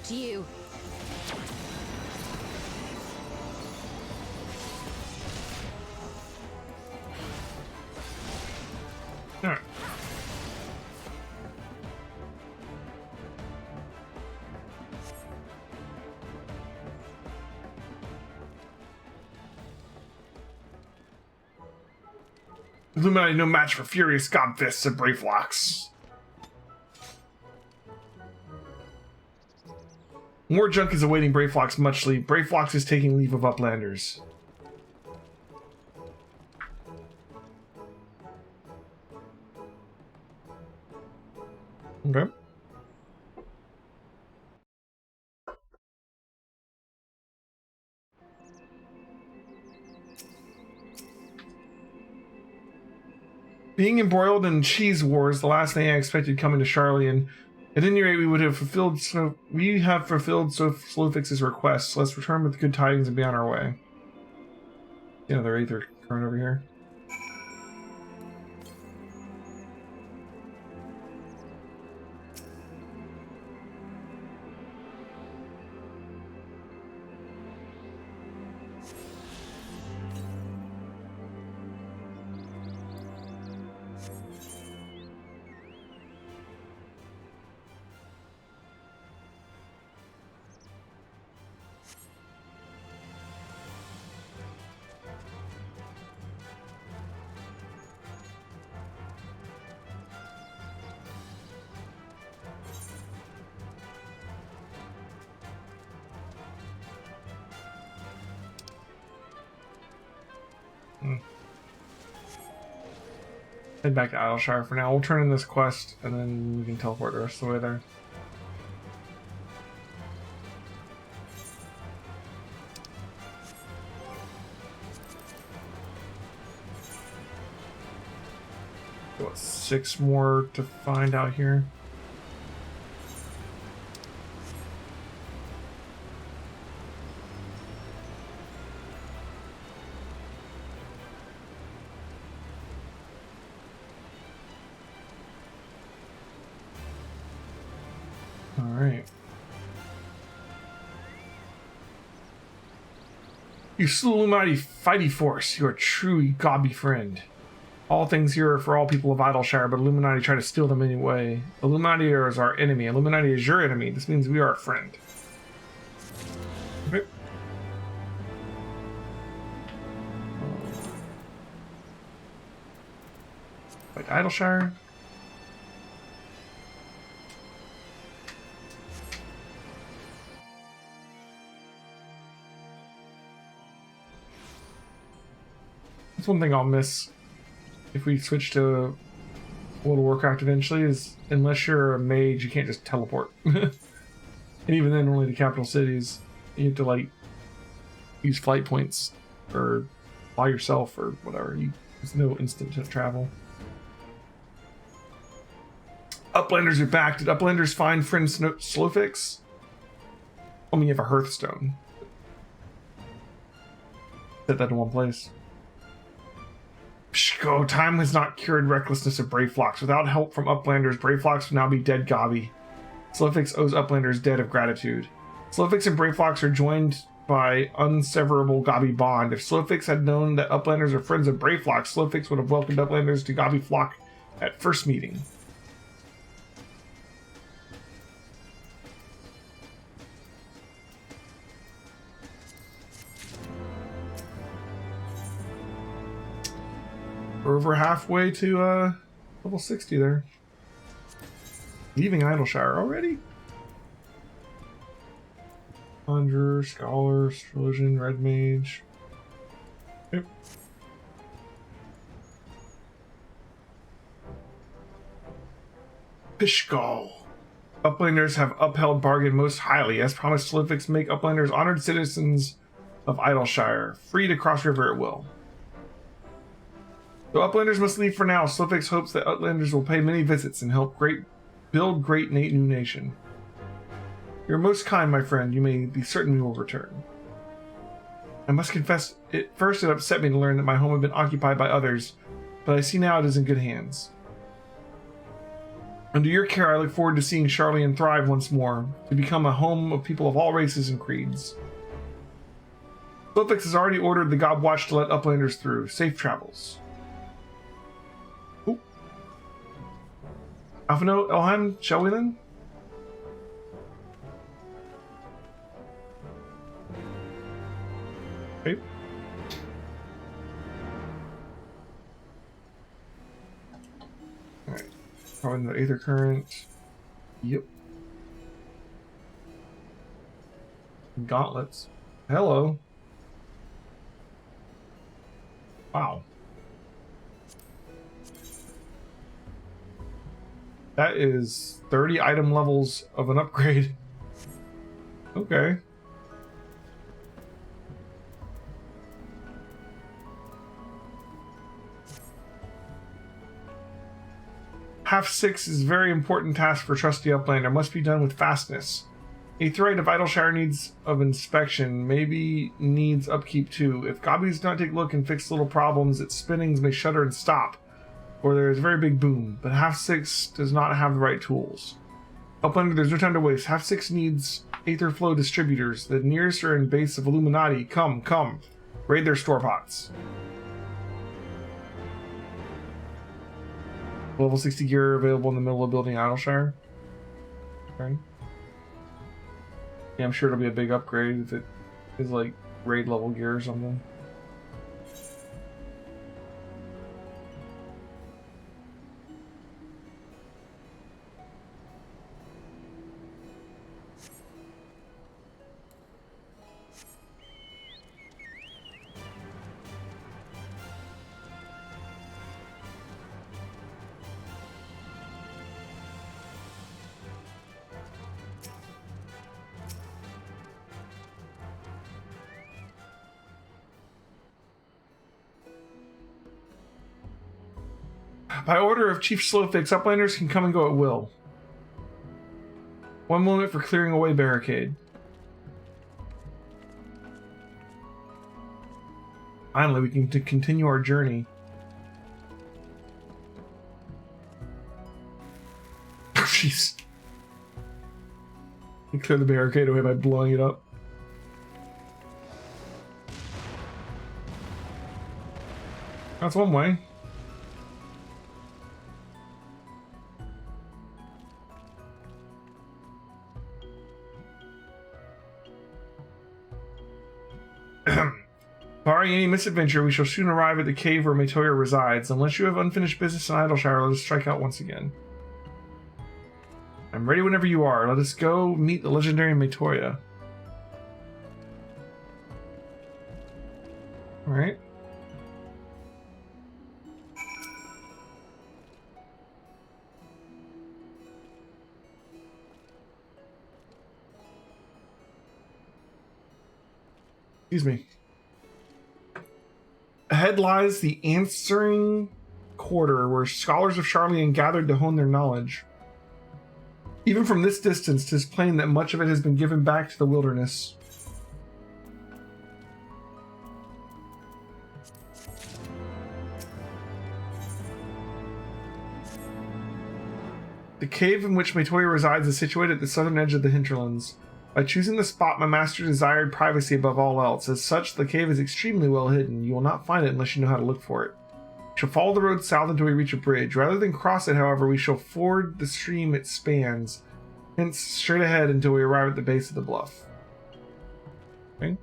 protect you. Alright. Illuminati no match for furious god fists of Brayflox. More junk is awaiting Brayflox muchly. Brayflox is taking leave of Uplanders. Okay. Being embroiled in cheese wars, the last thing I expected coming to Charlian. At any rate, we have fulfilled Slowfix's request. So let's return with good tidings and be on our way. Yeah, they're either current over here. Head back to IDYLLSHIRE for now. We'll turn in this quest and then we can teleport the rest of the way there. What, 6 more to find out here? Alright. You slew Illuminati fighty force. You are a true gobby friend. All things here are for all people of IDYLLSHIRE, but Illuminati try to steal them anyway. Illuminati is our enemy. Illuminati is your enemy. This means we are a friend. Okay. Like IDYLLSHIRE. That's one thing I'll miss if we switch to World of Warcraft eventually, is unless you're a mage, you can't just teleport. And even then, only to capital cities. You have to, like, use flight points or fly yourself or whatever. There's no instant travel. Uplanders are back. Did Uplanders find friend Slowfix? I mean, you have a Hearthstone. Set that in one place. Pshko, time has not cured recklessness of Brayflox. Without help from Uplanders, Brayflox would now be dead gobby. Slowfix owes Uplanders debt of gratitude. Slowfix and Brayflox are joined by unseverable gobby bond. If Slowfix had known that Uplanders are friends of Brayflox, Slowfix would have welcomed Uplanders to gobby flock at first meeting. We're over halfway to level 60 there. Leaving IDYLLSHIRE already? Conjurer, Scholar, Astrologian, Red Mage. Yep. Pishgal. Uplanders have upheld bargain most highly. As promised, Slowfix make Uplanders honored citizens of IDYLLSHIRE, free to cross river at will. So Uplanders must leave for now. Slowfix hopes that Uplanders will pay many visits and help build great new nation. You're most kind, my friend. You may be certain we will return. I must confess, it upset me to learn that my home had been occupied by others, but I see now it is in good hands. Under your care, I look forward to seeing Sharlayan thrive once more, to become a home of people of all races and creeds. Slowfix has already ordered the God Watch to let uplanders through. Safe travels. Ooh. Alphino Elhan, shall we then? Okay. Alright. Probably the Aether Current. Yep. Gauntlets. Hello. Wow. That is 30 item levels of an upgrade. Okay. Half 6 is a very important task for trusty uplander. Must be done with fastness. Aetherite of IDYLLSHIRE needs of inspection, maybe needs upkeep too. If Gabi does not take a look and fix little problems, its spinnings may shudder and stop, or there is a very big boom. But half 6 does not have the right tools. Uplander, there's no time to waste. Half 6 needs Aether Flow distributors. The nearest are in base of Illuminati. Come, come. Raid their store pots. Level 60 gear available in the middle of building IDYLLSHIRE. Okay. Yeah, I'm sure it'll be a big upgrade if it is like raid level gear or something. By order of Chief Slowfix, uplanders can come and go at will. 1 moment for clearing away barricade. Finally, we can continue our journey. Jeez. We clear the barricade away by blowing it up. That's one way. Barring any misadventure, we shall soon arrive at the cave where Matoya resides. Unless you have unfinished business in IDYLLSHIRE, let us strike out once again. I'm ready whenever you are. Let us go meet the legendary Matoya. Alright. Excuse me. Ahead lies the answering quarter, where scholars of Sharlayan gathered to hone their knowledge. Even from this distance, 'tis plain that much of it has been given back to the wilderness. The cave in which Matoya resides is situated at the southern edge of the hinterlands. By choosing the spot, my master desired privacy above all else. As such, the cave is extremely well hidden. You will not find it unless you know how to look for it. We shall follow the road south until we reach a bridge. Rather than cross it, however, we shall ford the stream it spans. Hence, straight ahead until we arrive at the base of the bluff. Okay.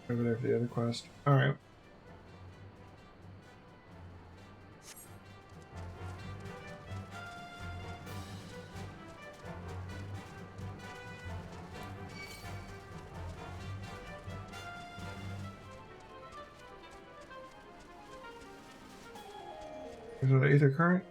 Over there for the other quest. Alright. Is it Aether Current?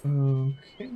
Okay.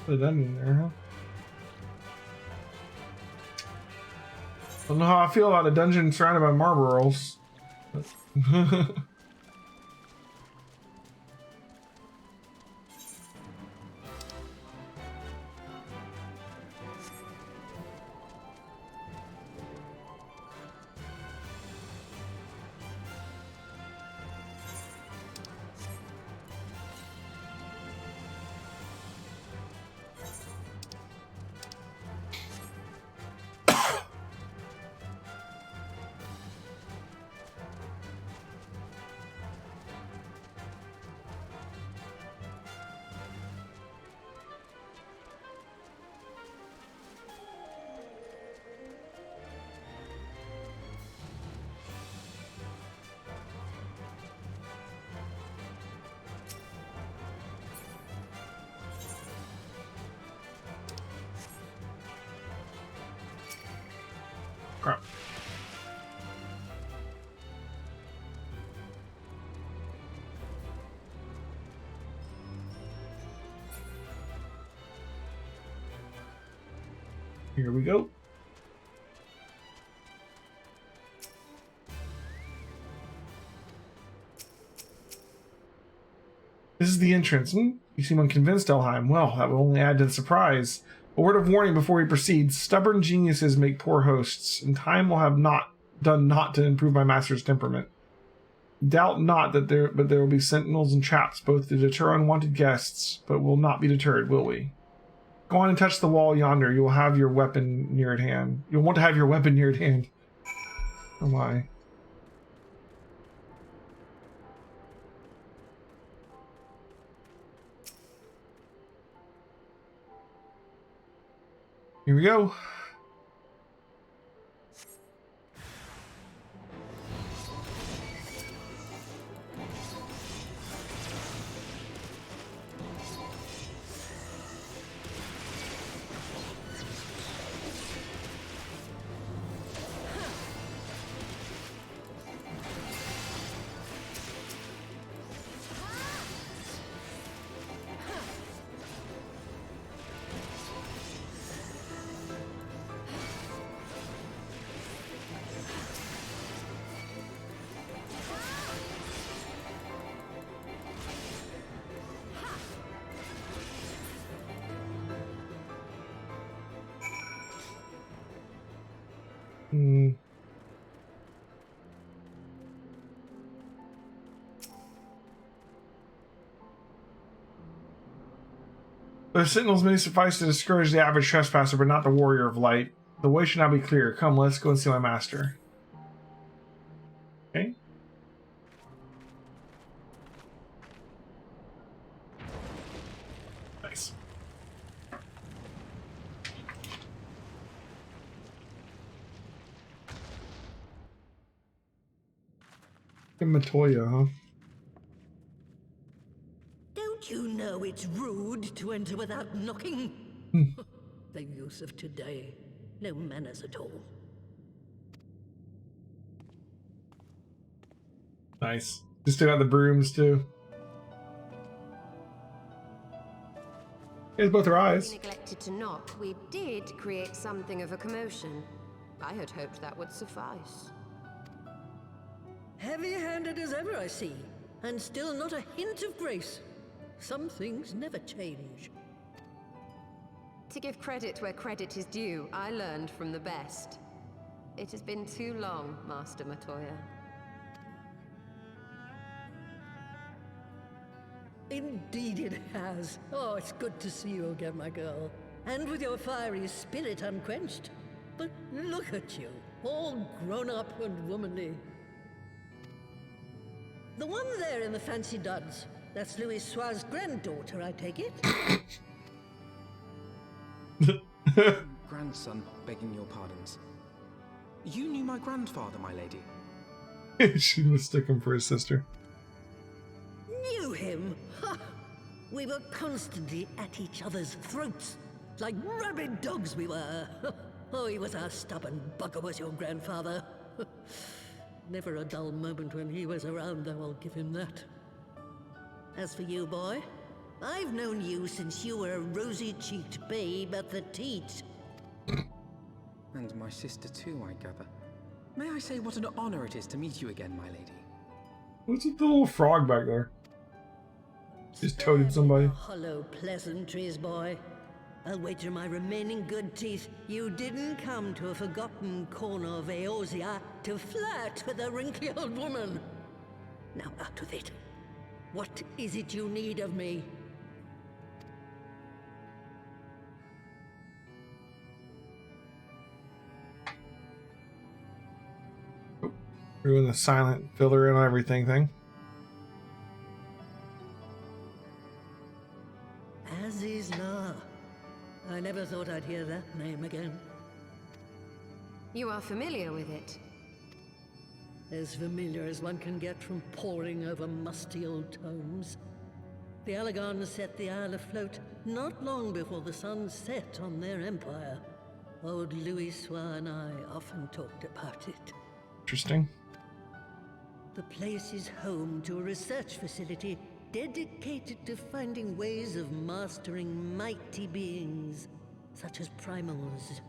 Put that in there, huh? Don't know how I feel about a dungeon surrounded by Marlboros. Crap. Here we go. This is the entrance. You seem unconvinced, Elheim. Well, that will only add to the surprise. A word of warning before we proceed. Stubborn geniuses make poor hosts, and time will have not done naught to improve my master's temperament. Doubt not that there will be sentinels and traps, both to deter unwanted guests, but will not be deterred, will we? Go on and touch the wall yonder. You will have your weapon near at hand. You'll want to have your weapon near at hand. Oh my. Here we go. The sentinels may suffice to discourage the average trespasser, but not the warrior of light. The way should now be clear. Come, let's go and see my master. Okay. Nice. Matoya, huh? Don't you know it's rude to enter without knocking? The youth of today. No manners at all. Nice. Just still got the brooms, too. Here's both her eyes. Neglected to knock, we did create something of a commotion. I had hoped that would suffice. Heavy-handed as ever, I see. And still not a hint of grace. Some things never change. To give credit where credit is due, I learned from the best. It has been too long, Master Matoya. Indeed it has. Oh, it's good to see you again, my girl. And with your fiery spirit unquenched. But look at you, all grown up and womanly. The one there in the fancy duds, that's Louis Soir's granddaughter, I take it? Grandson, begging your pardons. You knew my grandfather, my lady. She mistook him for his sister. Knew him? Ha! We were constantly at each other's throats. Like rabid dogs we were. Oh, he was a stubborn bugger, was your grandfather. Never a dull moment when he was around, though, I'll give him that. As for you, boy, I've known you since you were a rosy-cheeked babe at the teat. And my sister too, I gather. May I say what an honor it is to meet you again, my lady? What's with the little frog back there? Just toaded somebody. Hollow pleasantries, boy. I'll wager my remaining good teeth you didn't come to a forgotten corner of Eorzea to flirt with a wrinkly old woman. Now out with it. What is it you need of me? Doing the silent filler in on everything thing. Azizna. I never thought I'd hear that name again. You are familiar with it. As familiar as one can get from poring over musty old tomes. The Allagans set the Isle afloat not long before the sun set on their empire. Old Louis Soir and I often talked about it. Interesting. The place is home to a research facility dedicated to finding ways of mastering mighty beings, such as primals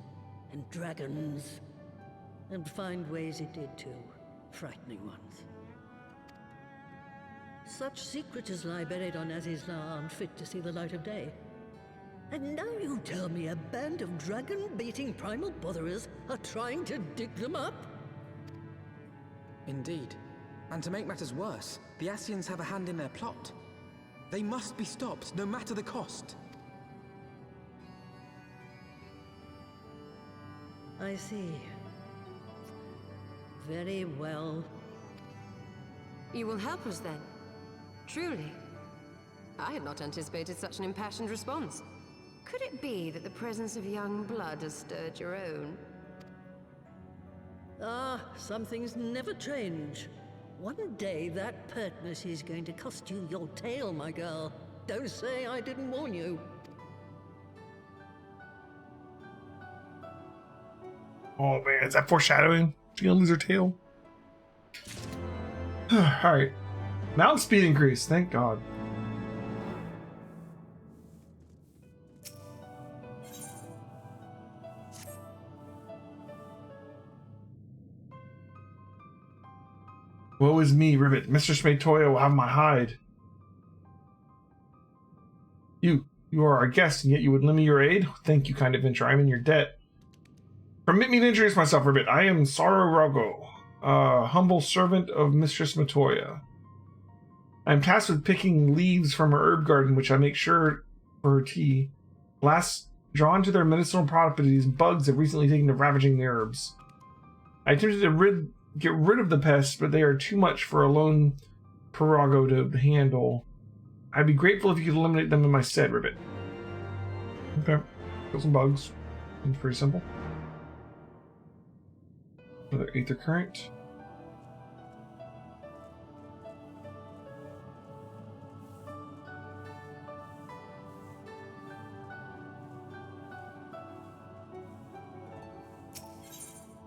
and dragons. And find ways it did too, frightening ones. Such secrets as lie buried on Azizla aren't fit to see the light of day. And now you tell me a band of dragon-baiting primal botherers are trying to dig them up? Indeed. And to make matters worse, the Ascians have a hand in their plot. They must be stopped, no matter the cost. I see. Very well. You will help us then? Truly? I had not anticipated such an impassioned response. Could it be that the presence of young blood has stirred your own? Ah, some things never change. One day that pertness is going to cost you your tail, my girl. Don't say I didn't warn you. Oh man, is that foreshadowing? She's gonna lose her tail. Alright. Mount speed increase, thank God. Woe is me, Ribbit. Mistress Matoya will have my hide. You are our guest, and yet you would lend me your aid? Thank you, kind adventurer. I'm in your debt. Permit me to introduce myself, Ribbit. I am Saro Rago, humble servant of Mistress Matoya. I am tasked with picking leaves from her herb garden, which I make sure for her tea. Last drawn to their medicinal properties, bugs have recently taken to ravaging the herbs. I attempted to get rid of the pests, but they are too much for a lone Parago to handle. I'd be grateful if you could eliminate them in my stead, Ribbit. Okay. Kill some bugs. Seems pretty simple. Another Aether Current.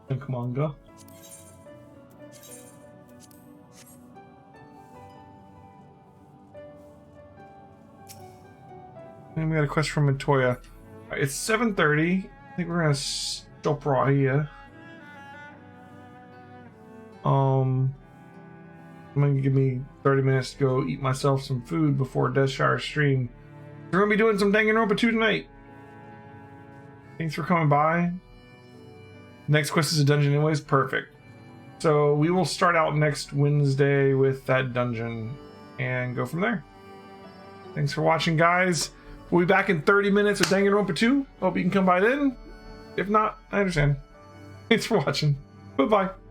And come on, go. And we got a quest from Matoya. It's 7:30. I think we're gonna stop right here. I'm gonna give me 30 minutes to go eat myself some food before DRAVANIA stream. We're gonna be doing some Danganronpa 2 tonight. Thanks for coming by. Next quest is a dungeon anyways. Perfect. So we will start out next Wednesday with that dungeon and go from there. Thanks for watching, guys. We'll be back in 30 minutes with Danganronpa 2. Hope you can come by then. If not, I understand. Thanks for watching. Bye-bye.